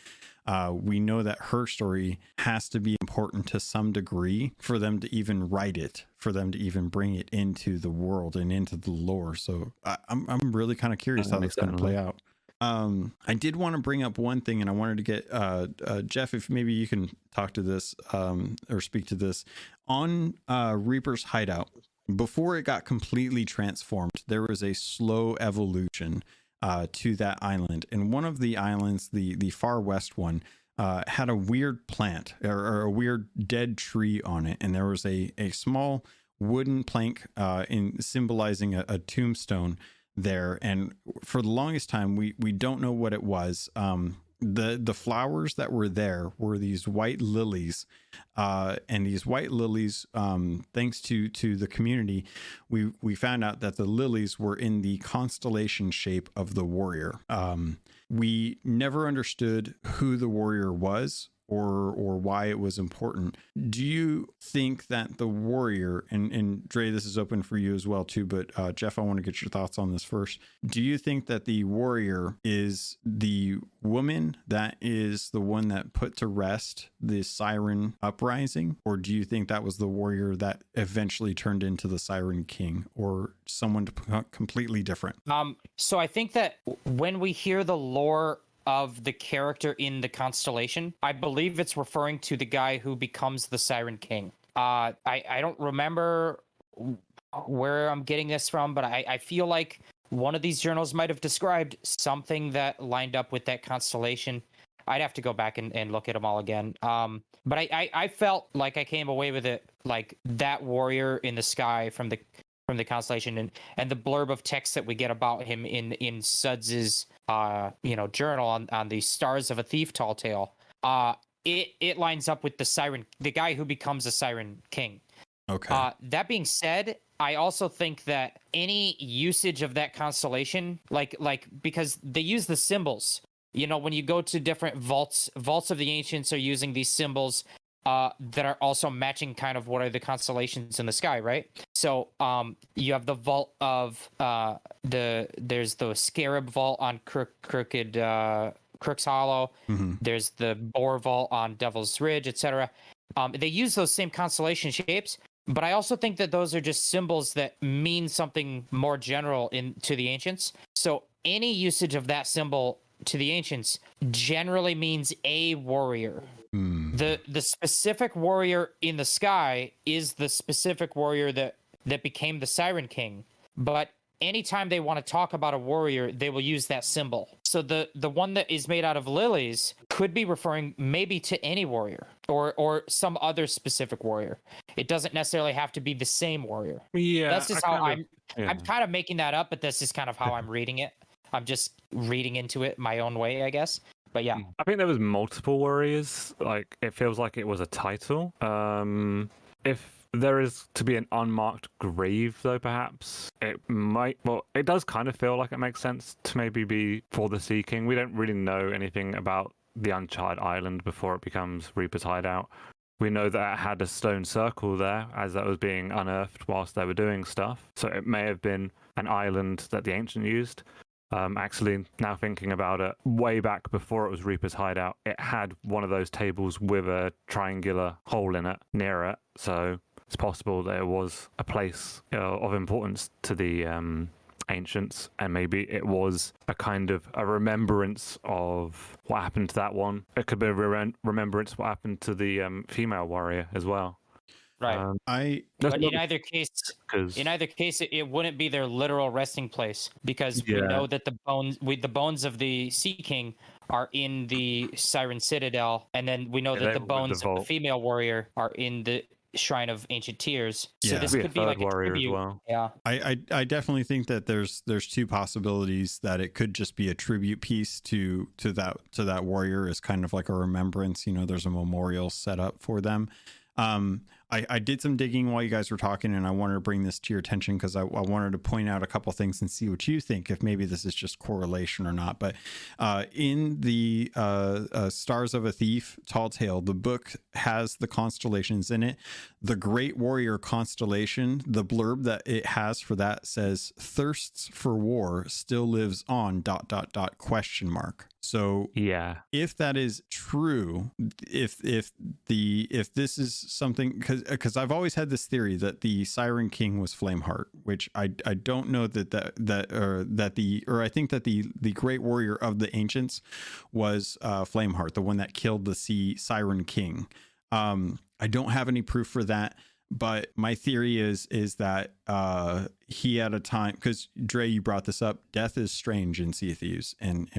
We know that her story has to be important to some degree for them to even write it, for them to even bring it into the world and into the lore. So I'm really kind of curious how that's going to play out. I did want to bring up one thing, and I wanted to get Jeff, if maybe you can talk to this or speak to this on Reaper's hideout. Before it got completely transformed, there was a slow evolution to that island, and one of the islands, the far west one, had a weird plant or a weird dead tree on it, and there was a small wooden plank in symbolizing a tombstone there. And for the longest time, we don't know what it was. The flowers that were there were these white lilies, and these white lilies, thanks to the community, we found out that the lilies were in the constellation shape of the warrior. We never understood who the warrior was or why it was important. Do you think that the warrior, and Dray, this is open for you as well too, but Jeff, I want to get your thoughts on this first. Do you think that the warrior is the woman that is the one that put to rest the Siren uprising, or do you think that was the warrior that eventually turned into the Siren King, or someone completely different? So I think that when we hear the lore of the character in the Constellation, I believe it's referring to the guy who becomes the Siren King. I don't remember where I'm getting this from, but I feel like one of these journals might have described something that lined up with that Constellation. I'd have to go back and look at them all again. But I felt like I came away with it like that warrior in the sky from the Constellation, and the blurb of text that we get about him in Suds's journal on the Stars of a Thief tall tale. It lines up with the guy who becomes a Siren King. Okay. That being said, I also think that any usage of that constellation, like because they use the symbols, when you go to different vaults of the ancients are using these symbols that are also matching kind of what are the constellations in the sky, right? So you have the vault of there's the Scarab vault on Crook's Hollow. Mm-hmm. There's the Boar vault on Devil's Ridge, etc. They use those same constellation shapes, but I also think that those are just symbols that mean something more general to the ancients. So any usage of that symbol to the ancients generally means a warrior. The specific warrior in the sky is the specific warrior that became the Siren King. But anytime they want to talk about a warrior, they will use that symbol. So the one that is made out of lilies could be referring maybe to any warrior or some other specific warrior. It doesn't necessarily have to be the same warrior. Yeah, that's just I'm kind of making that up, but this is kind of how I'm reading it. I'm just reading into it my own way, I guess. But yeah, I think there was multiple warriors. Like, it feels like it was a title. If there is to be an unmarked grave, though, perhaps it might. Well, it does kind of feel like it makes sense to maybe be for the Sea King. We don't really know anything about the Uncharted Island before it becomes Reaper's hideout. We know that it had a stone circle there as that was being unearthed whilst they were doing stuff. So it may have been an island that the ancient used. Actually, now thinking about it, way back before it was Reaper's hideout, it had one of those tables with a triangular hole in it near it. So it's possible that it was a place of importance to the ancients, and maybe it was a kind of a remembrance of what happened to that one. It could be a remembrance of what happened to the female warrior as well. Right. But in either case, it wouldn't be their literal resting place, because we know that the bones of the Sea King are in the Siren Citadel, and then we know that the bones of the female warrior are in the Shrine of Ancient Tears. So this could be like a tribute. Well. Yeah. I definitely think that there's two possibilities, that it could just be a tribute piece to that warrior, as kind of like a remembrance. There's a memorial set up for them. I did some digging while you guys were talking, and I wanted to bring this to your attention because I wanted to point out a couple things and see what you think, if maybe this is just correlation or not. But in the Stars of a Thief Tall Tale, the book has the constellations in it. The Great Warrior constellation, the blurb that it has for that says, "Thirsts for war still lives on ... So if that is true, if this is something, because I've always had this theory that the Siren King was Flameheart, which I don't know I think that the Great Warrior of the Ancients was Flameheart, the one that killed the Siren King. I don't have any proof for that, but my theory is that he had a time, because Dray, you brought this up. Death is strange in Sea of Thieves, and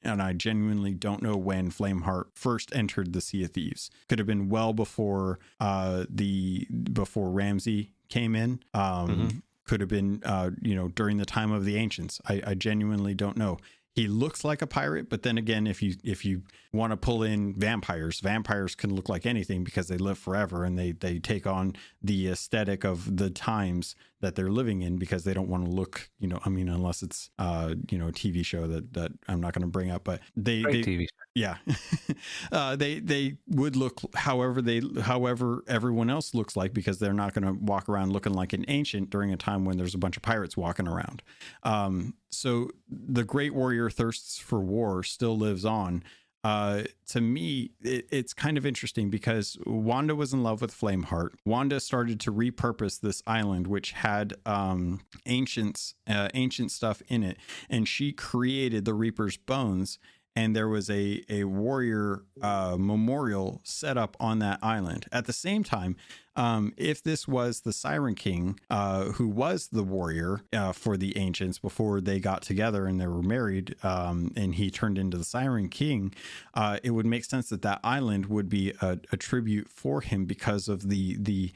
I genuinely don't know when Flameheart first entered the Sea of Thieves. Could have been well before before Ramsey came in. Could have been during the time of the Ancients. I genuinely don't know. He looks like a pirate, but then again, if you want to pull in vampires can look like anything because they live forever, and they take on the aesthetic of the times that they're living in, because they don't want to look, unless it's a TV show that I'm not going to bring up, but they TV show. Yeah. They would look however everyone else looks like, because they're not going to walk around looking like an ancient during a time when there's a bunch of pirates walking around. So the Great Warrior thirsts for war still lives on. To me, it's kind of interesting, because Wanda was in love with Flameheart. Wanda started to repurpose this island, which had ancient stuff in it, and she created the Reaper's bones. And there was a warrior memorial set up on that island. At the same time, if this was the Siren King, who was the warrior for the ancients before they got together and they were married, and he turned into the Siren King, it would make sense that island would be a tribute for him, because of the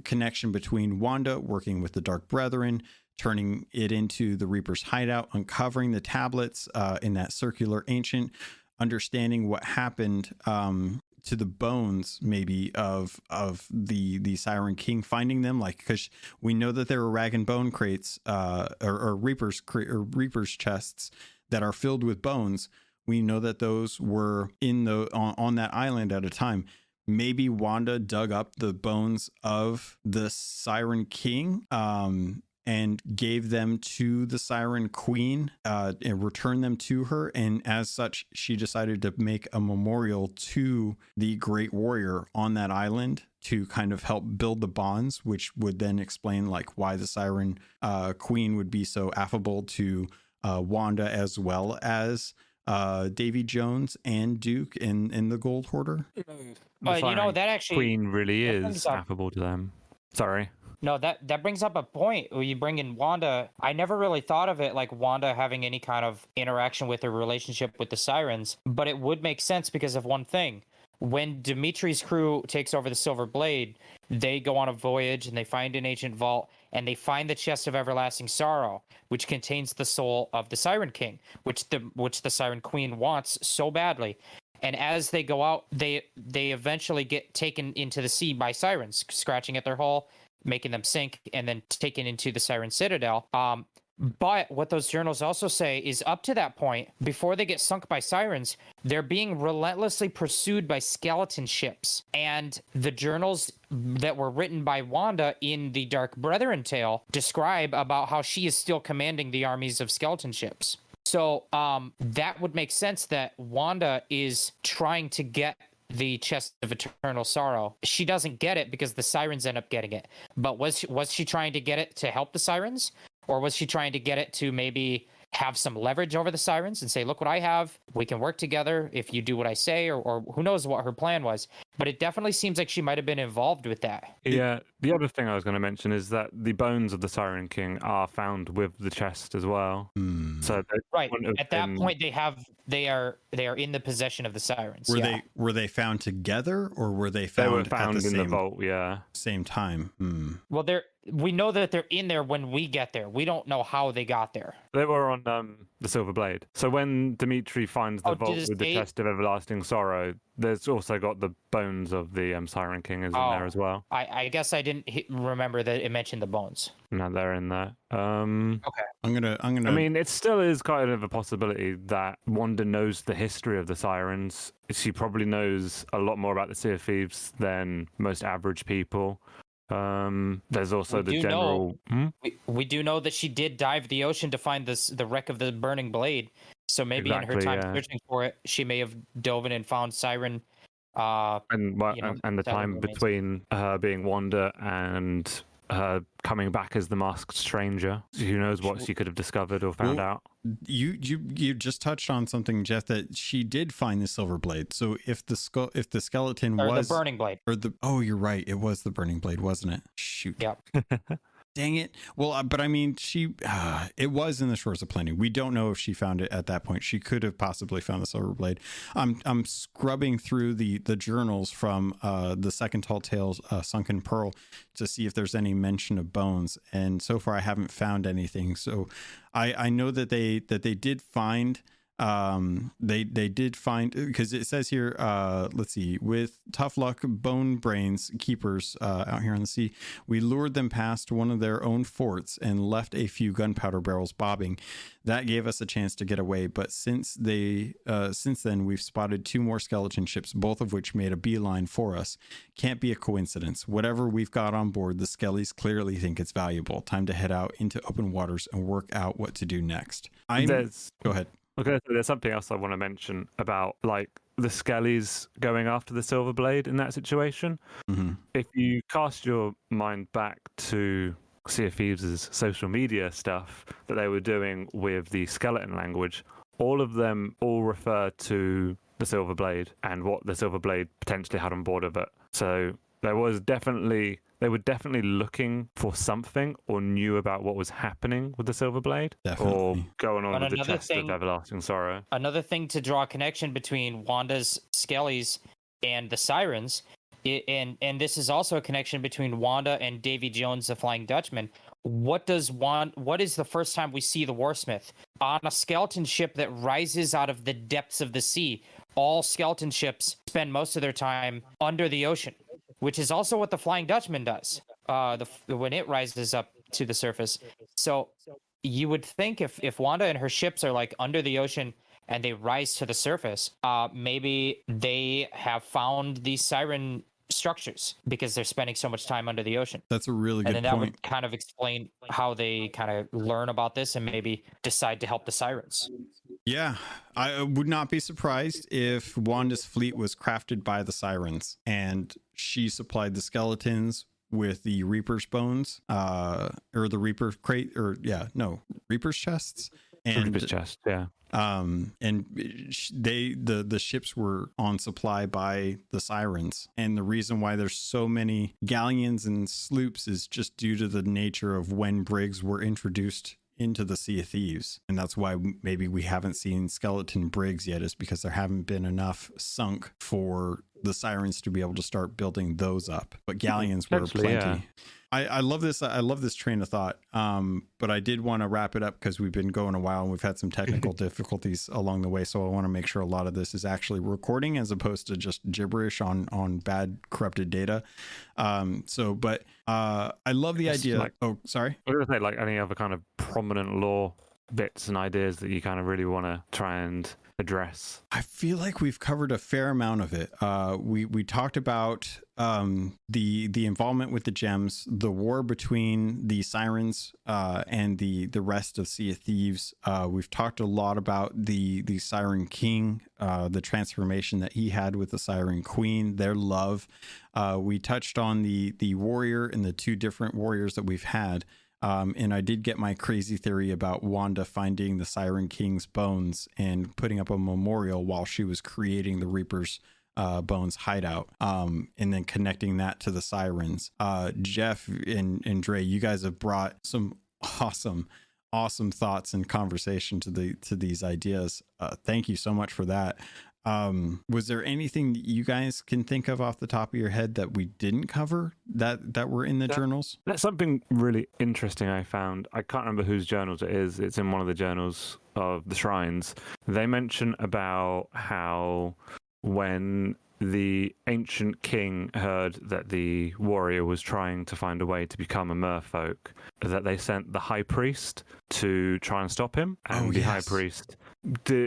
connection between Wanda working with the Dark Brethren, turning it into the Reaper's hideout, uncovering the tablets in that circular ancient, understanding what happened to the bones maybe of the Siren King, finding them, because we know that there are rag and bone crates or Reaper's chests that are filled with bones. We know that those were on that island at a time. Maybe Wanda dug up the bones of the Siren King and gave them to the Siren Queen and returned them to her. And as such, she decided to make a memorial to the Great Warrior on that island to kind of help build the bonds, which would then explain why the Siren Queen would be so affable to Wanda, as well as Davy Jones and Duke in the Gold Hoarder. But that actually, Queen really is affable to them. Sorry. No, that brings up a point where you bring in Wanda. I never really thought of it like Wanda having any kind of interaction with her relationship with the Sirens, but it would make sense because of one thing. When Dimitri's crew takes over the Silver Blade, they go on a voyage and they find an ancient vault, and they find the Chest of Everlasting Sorrow, which contains the soul of the Siren King, which the Siren Queen wants so badly. And as they go out, they eventually get taken into the sea by sirens, scratching at their hull, making them sink, and then taken into the Siren Citadel. But what those journals also say is, up to that point, before they get sunk by sirens, they're being relentlessly pursued by skeleton ships. And the journals that were written by Wanda in the Dark Brethren tale describe about how she is still commanding the armies of skeleton ships. So that would make sense that Wanda is trying to get the Chest of Eternal Sorrow. She doesn't get it because the Sirens end up getting it. But was she trying to get it to help the Sirens? Or was she trying to get it to maybe have some leverage over the Sirens and say, look what I have, we can work together if you do what I say, or who knows what her plan was. But it definitely seems like she might have been involved with that. Yeah, the other thing I was going to mention is that the bones of the Siren King are found with the chest as well. So right at that point they are in the possession of the Sirens. Were they found together, or were they found? They were found at the in the vault. Yeah, same time. Well, we know that they're in there when we get there. We don't know how they got there. they were on the Silver Blade. So when Dimitri finds the vault with the chest of everlasting sorrow, there's also got the bones of the Siren King is in there as well. I guess I didn't remember that it mentioned the bones. No, they're in there. Okay. I'm gonna. I mean, it still is kind of a possibility that Wanda knows the history of the Sirens. She probably knows a lot more about the Sea of Thieves than most average people. There's also the general. We do know that she did dive the ocean to find the wreck of the burning blade. So maybe in her time searching for it, she may have dove in and found Siren. And the time between her being Wanda and her coming back as the masked stranger. Who knows what she could have discovered or found out. You just touched on something, Jeff, that she did find the silver blade. So if the skeleton was the burning blade, you're right, it was the burning blade, wasn't it? Shoot. Yep. Dang it. Well, but I mean, it was in the Shores of Plenty. We don't know if she found it at that point. She could have possibly found the silver blade. I'm scrubbing through the journals from the Second Tall Tales, Sunken Pearl, to see if there's any mention of bones. And so far, I haven't found anything. So I know that they did find. They did find, because it says here, let's see, with tough luck, bone brains keepers out here on the sea, we lured them past one of their own forts and left a few gunpowder barrels bobbing. That gave us a chance to get away, but since then we've spotted 2 more skeleton ships, both of which made a beeline for us. Can't be a coincidence. Whatever we've got on board, the Skellies clearly think it's valuable. Time to head out into open waters and work out what to do next. Go ahead. Okay, so there's something else I want to mention about, like, the Skellies going after the Silver Blade in that situation. Mm-hmm. If you cast your mind back to Sea of Thieves' social media stuff that they were doing with the skeleton language, all of them refer to the Silver Blade and what the Silver Blade potentially had on board of it. So they were definitely looking for something or knew about what was happening with the Silver Blade. Definitely. Or going on with the chest of everlasting sorrow. Another thing to draw a connection between Wanda's Skellies and the Sirens, and this is also a connection between Wanda and Davy Jones, the Flying Dutchman. What is the first time we see the Warsmith? On a skeleton ship that rises out of the depths of the sea. All skeleton ships spend most of their time under the ocean, which is also what the Flying Dutchman does when it rises up to the surface. So you would think if Wanda and her ships are like under the ocean and they rise to the surface, maybe they have found these Siren structures because they're spending so much time under the ocean. That's a really good point. And then that would point. kind of explain how they kind of learn about this and maybe decide to help the Sirens. Yeah, I would not be surprised if Wanda's fleet was crafted by the Sirens and she supplied the skeletons with the Reaper's bones, or the Reaper crate, Reaper's chests. And Reaper's chest, yeah. And the ships were on supply by the Sirens, and the reason why there's so many galleons and sloops is just due to the nature of when brigs were introduced into the Sea of Thieves. And that's why maybe we haven't seen skeleton brigs yet, is because there haven't been enough sunk for the Sirens to be able to start building those up. But galleons were plenty. Yeah. I love this. I love this train of thought. But I did want to wrap it up because we've been going a while and we've had some technical difficulties along the way. So I want to make sure a lot of this is actually recording as opposed to just gibberish on bad corrupted data. I love the idea. Sorry. I was going to say, like, any other kind of prominent lore bits and ideas that you kind of really want to try and address. I feel like we've covered a fair amount of it. We talked about the involvement with the gems, the war between the Sirens and the rest of Sea of Thieves. We've talked a lot about the Siren King, the transformation that he had with the Siren Queen, their love. We touched on the warrior and the 2 different warriors that we've had. And I did get my crazy theory about Wanda finding the Siren King's bones and putting up a memorial while she was creating the Reaper's bones hideout, and then connecting that to the sirens. Jeff and Dray, you guys have brought some awesome thoughts and conversation to these ideas. Thank you so much for that. Was there anything that you guys can think of off the top of your head that we didn't cover that were in the journals? That's something really interesting I found. I can't remember whose journals it is. It's in one of the journals of the shrines. They mention about how when the ancient king heard that the warrior was trying to find a way to become a merfolk, that they sent the high priest to try and stop him. And high priest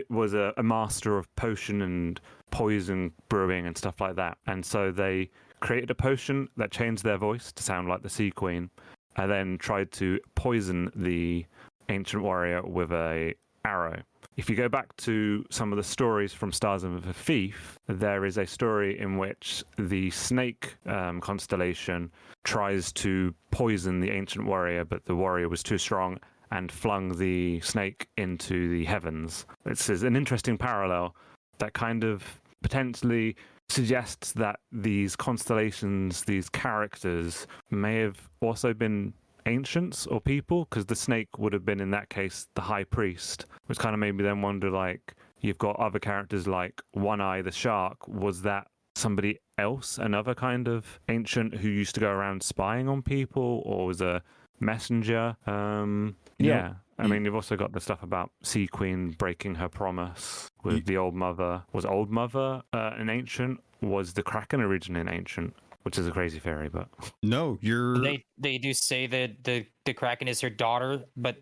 was a master of potion and poison brewing and stuff like that. And so they created a potion that changed their voice to sound like the Sea Queen, and then tried to poison the ancient warrior with a arrow. If you go back to some of the stories from Stars of the Thief, there is a story in which the snake constellation tries to poison the ancient warrior, but the warrior was too strong and flung the snake into the heavens. This is an interesting parallel that kind of potentially suggests that these constellations, these characters, may have also been ancients or people, because the snake would have been, in that case, the high priest, which kind of made me then wonder, like, you've got other characters like One Eye the shark. Was that somebody else, another kind of ancient who used to go around spying on people, or was a messenger? Yeah. I mean, you've also got the stuff about Sea Queen breaking her promise with the Old Mother. Was Old Mother an ancient? Was the Kraken originally an ancient? Which is a crazy theory, but no, they do say that the Kraken is her daughter, but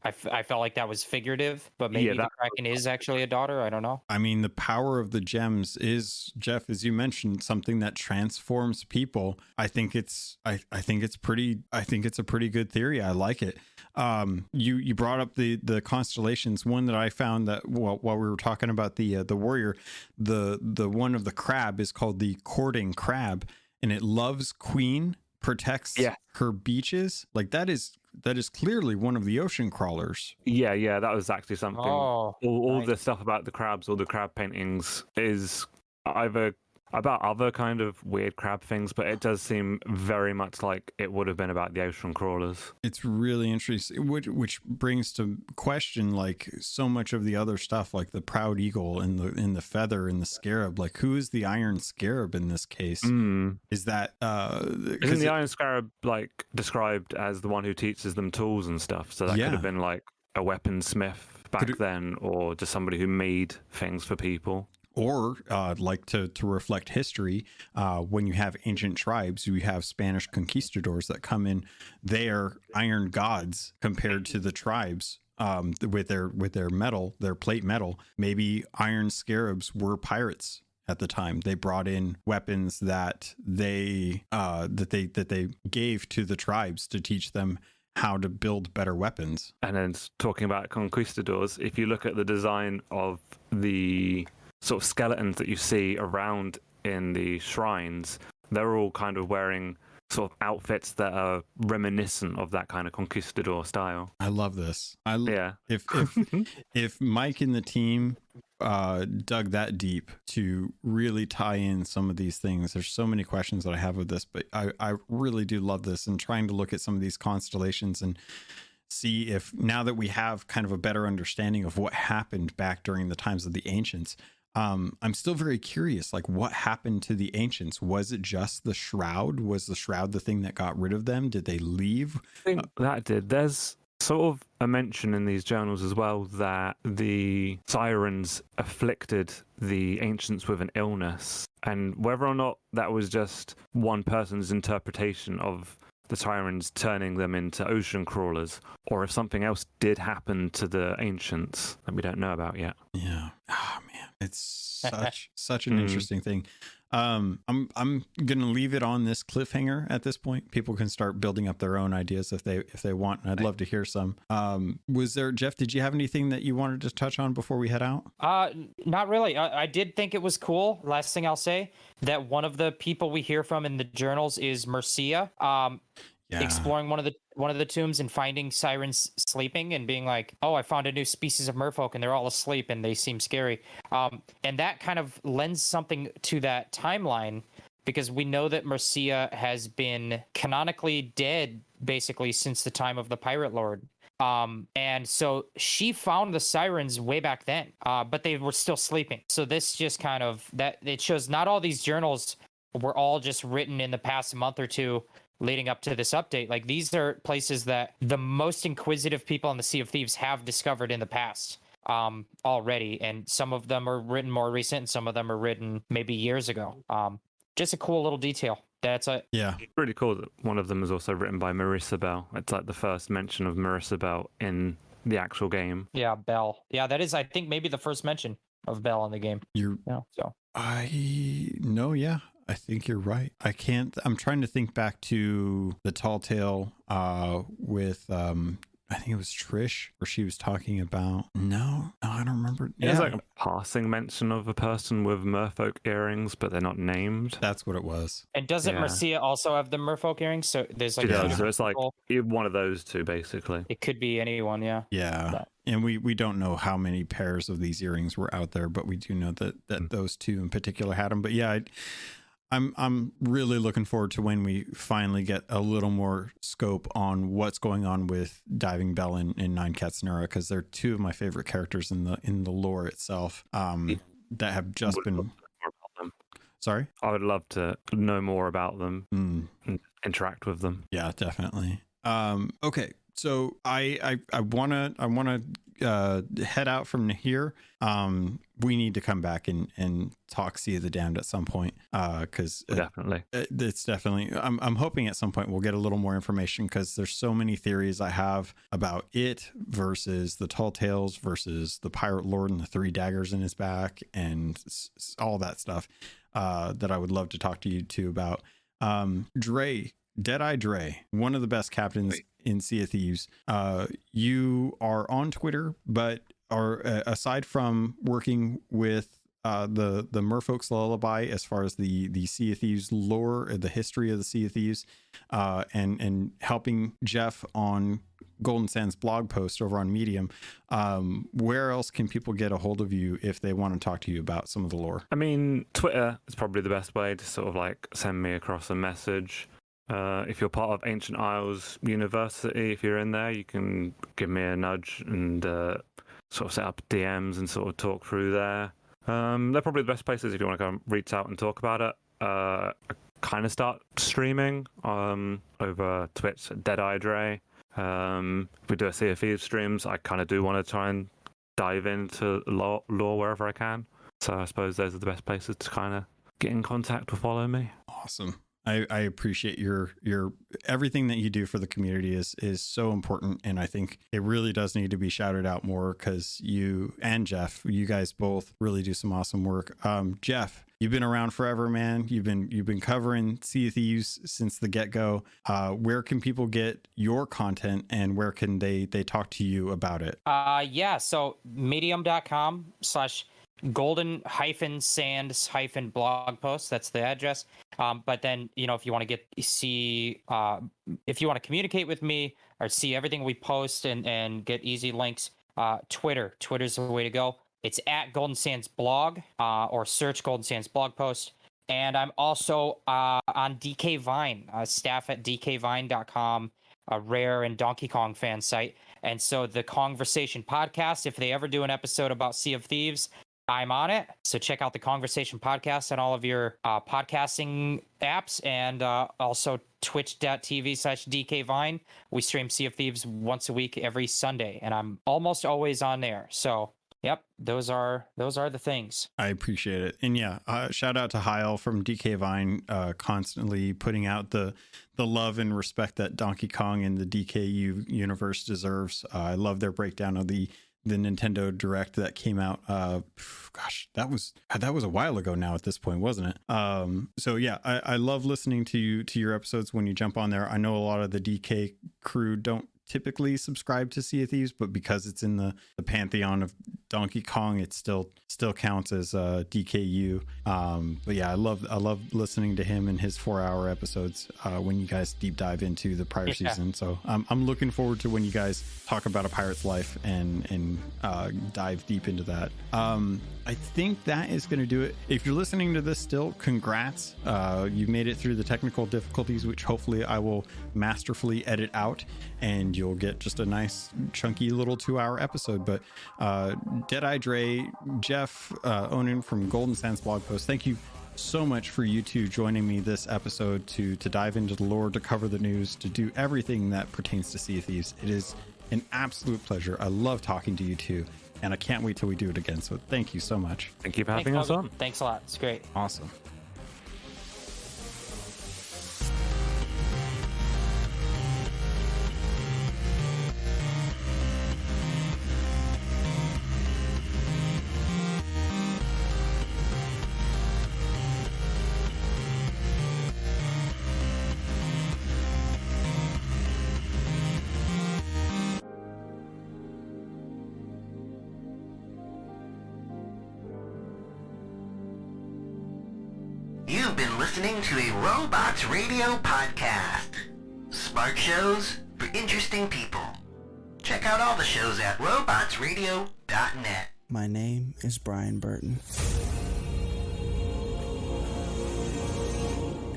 I felt like that was figurative. But maybe the Kraken is actually a daughter. I don't know. I mean, the power of the gems is, Jeff, as you mentioned, something that transforms people. I think it's a pretty good theory. I like it. You brought up the constellations. One that I found that while we were talking about the warrior, the one of the crab is called the courting crab. And it loves queen, protects her beaches. Like that is clearly one of the ocean crawlers. Yeah, that was actually something. All the stuff about the crabs, all the crab paintings is either about other kind of weird crab things, but it does seem very much like it would have been about the ocean crawlers. It's really interesting, which brings to question like so much of the other stuff, like the proud eagle and the feather and the scarab. Like, who is the iron scarab in this case? Is that isn't the iron scarab like described as the one who teaches them tools and stuff? So that could have been like a weaponsmith back then, or just somebody who made things for people. Or like to reflect history, when you have ancient tribes, you have Spanish conquistadors that come in. They are iron gods compared to the tribes with their metal, their plate metal. Maybe iron scarabs were pirates at the time. They brought in weapons that they gave to the tribes to teach them how to build better weapons. And then talking about conquistadors, if you look at the design of the sort of skeletons that you see around in the shrines, they're all kind of wearing sort of outfits that are reminiscent of that kind of conquistador style. I love this. If Mike and the team dug that deep to really tie in some of these things, there's so many questions that I have with this, but I really do love this, and trying to look at some of these constellations and see if, now that we have kind of a better understanding of what happened back during the times of the ancients, I'm still very curious, like what happened to the ancients? Was it just the shroud? Was the shroud the thing that got rid of them? Did they leave? I think that did. There's sort of a mention in these journals as well that the sirens afflicted the ancients with an illness, and whether or not that was just one person's interpretation of the sirens turning them into ocean crawlers, or if something else did happen to the ancients that we don't know about yet. Yeah. Oh man, it's such an interesting thing. I'm gonna leave it on this cliffhanger at this point. People can start building up their own ideas if they want, and I'd love to hear some. Was there, Jeff, did you have anything that you wanted to touch on before we head out? Not really. I did think it was cool. Last thing I'll say, that one of the people we hear from in the journals is Mercia. Exploring one of one of the tombs and finding Siren's sleeping and being like, "Oh, I found a new species of merfolk and they're all asleep and they seem scary." And that kind of lends something to that timeline because we know that Mercia has been canonically dead basically since the time of the Pirate Lord. And so she found the Sirens way back then, but they were still sleeping. So this just kind of that it shows not all these journals were all just written in the past month or two leading up to this update. Like these are places that the most inquisitive people in the Sea of Thieves have discovered in the past already. And some of them are written more recent and some of them are written maybe years ago. Just a cool little detail. That's it. Yeah. It's really cool that one of them is also written by Marissa Bell. It's like the first mention of Marissa Bell in the actual game. Yeah, Bell. Yeah, that is, I think, maybe the first mention of Bell in the game. Yeah, I think you're right. I'm trying to think back to the Tall Tale with I think it was Trish, where she was talking about. No, I don't remember. There's like a passing mention of a person with merfolk earrings, but they're not named. That's what it was. And doesn't Mercia also have the merfolk earrings? So there's like so it's like one of those two, basically. It could be anyone, yeah. Yeah. But. And we don't know how many pairs of these earrings were out there, but we do know that those two in particular had them. But yeah, I'm really looking forward to when we finally get a little more scope on what's going on with Diving Bell and Nine Cats Nura, because they're two of my favorite characters in the lore itself that have just been. Sorry, I would love to know more about them and interact with them. Yeah, definitely. Okay, so I wanna head out from here. We need to come back and talk Sea of the Damned at some point, because definitely it's definitely I'm hoping at some point we'll get a little more information, because there's so many theories I have about it versus the Tall Tales versus the Pirate Lord and the 3 daggers in his back and all that stuff that I would love to talk to you two about. Dray, Deadeye Dray, one of the best captains in Sea of Thieves. You are on Twitter, but are aside from working with the Merfolk's Lullaby as far as the Sea of Thieves lore, the history of the Sea of Thieves, and helping Jeff on Golden Sands Blogpost over on Medium, where else can people get a hold of you if they want to talk to you about some of the lore? I mean, Twitter is probably the best way to sort of like send me across a message. If you're part of Ancient Isles University, if you're in there, you can give me a nudge and sort of set up DMs and sort of talk through there. They're probably the best places if you want to go and reach out and talk about it. I kind of start streaming over Twitch at Deadeye Dray. If we do a Sea of Thieves streams, I kind of do want to try and dive into lore wherever I can. So I suppose those are the best places to kind of get in contact or follow me. Awesome. I appreciate your everything that you do for the community is so important, and I think it really does need to be shouted out more, because you and Jeff, you guys both really do some awesome work. Jeff, you've been around forever, man. You've been covering Sea of Thieves since the get-go. Where can people get your content, and where can they talk to you about it? So medium.com/ golden-sands-blogpost. That's the address. But then, if you want to if you want to communicate with me or see everything we post and get easy links, Twitter's the way to go. It's at Golden Sands Blog, or search Golden Sands Blogpost. And I'm also on DK Vine, staff at dkvine.com, a Rare and Donkey Kong fan site. And so the Conversation podcast, if they ever do an episode about Sea of Thieves, I'm on it. So check out the Conversation podcast on all of your podcasting apps, and also twitch.tv/DKVine. We stream Sea of Thieves once a week every Sunday, and I'm almost always on there. So yep, those are the things. I appreciate it. And yeah, shout out to Heil from DK Vine, constantly putting out the love and respect that Donkey Kong and the DKU universe deserves. I love their breakdown of the Nintendo Direct that came out. Gosh, that was a while ago now at this point, wasn't it? So yeah, I love listening to your episodes when you jump on there. I know a lot of the DK crew don't typically subscribe to Sea of Thieves, but because it's in the pantheon of Donkey Kong, it still counts as DKU. But yeah, I love listening to him and his 4-hour episodes when you guys deep dive into the prior season. So I'm looking forward to when you guys talk about A Pirate's Life and dive deep into that. I think that is going to do it. If you're listening to this still, congrats. You made it through the technical difficulties, which hopefully I will masterfully edit out, and you'll get just a nice chunky little 2-hour episode. But Deadeye Dray, Jeff Onan from Golden Sands Blogpost, thank you so much for you two joining me this episode to dive into the lore, to cover the news, to do everything that pertains to Sea of Thieves. It is an absolute pleasure. I love talking to you two, and I can't wait till we do it again. So thank you so much. Thank you for having us on. Thanks a lot. It's great. Awesome. You've been listening to a Robots Radio podcast. Smart shows for interesting people. Check out all the shows at robotsradio.net. My name is Brian Burton.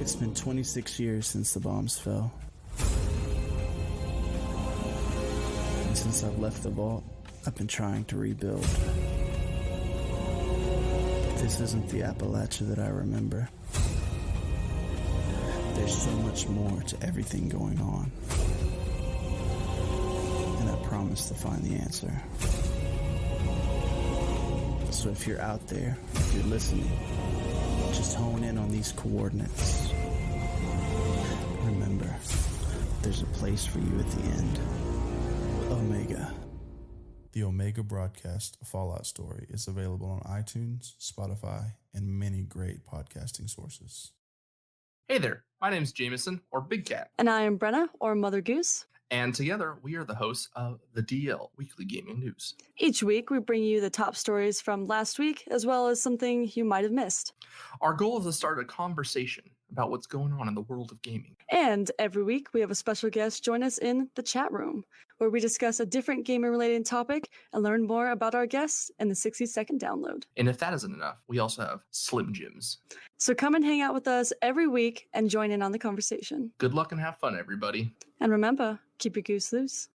It's been 26 years since the bombs fell. And since I've left the vault, I've been trying to rebuild. But this isn't the Appalachia that I remember. There's so much more to everything going on. And I promise to find the answer. So if you're out there, if you're listening, just hone in on these coordinates. Remember, there's a place for you at the end. Omega. The Omega Broadcast Fallout Story is available on iTunes, Spotify, and many great podcasting sources. Hey there, my name's Jameson, or Big Cat, And I am Brenna, or Mother Goose. and together we are the hosts of the DL Weekly Gaming News. Each week, we bring you the top stories from last week, as well as something you might have missed. Our goal is to start a conversation about what's going on in the world of gaming. And every week, we have a special guest join us in the chat room, where we discuss a different gaming-related topic and learn more about our guests in the 60-second download. And if that isn't enough, we also have Slim Jims. So come and hang out with us every week and join in on the conversation. Good luck and have fun, everybody. And remember, keep your goose loose.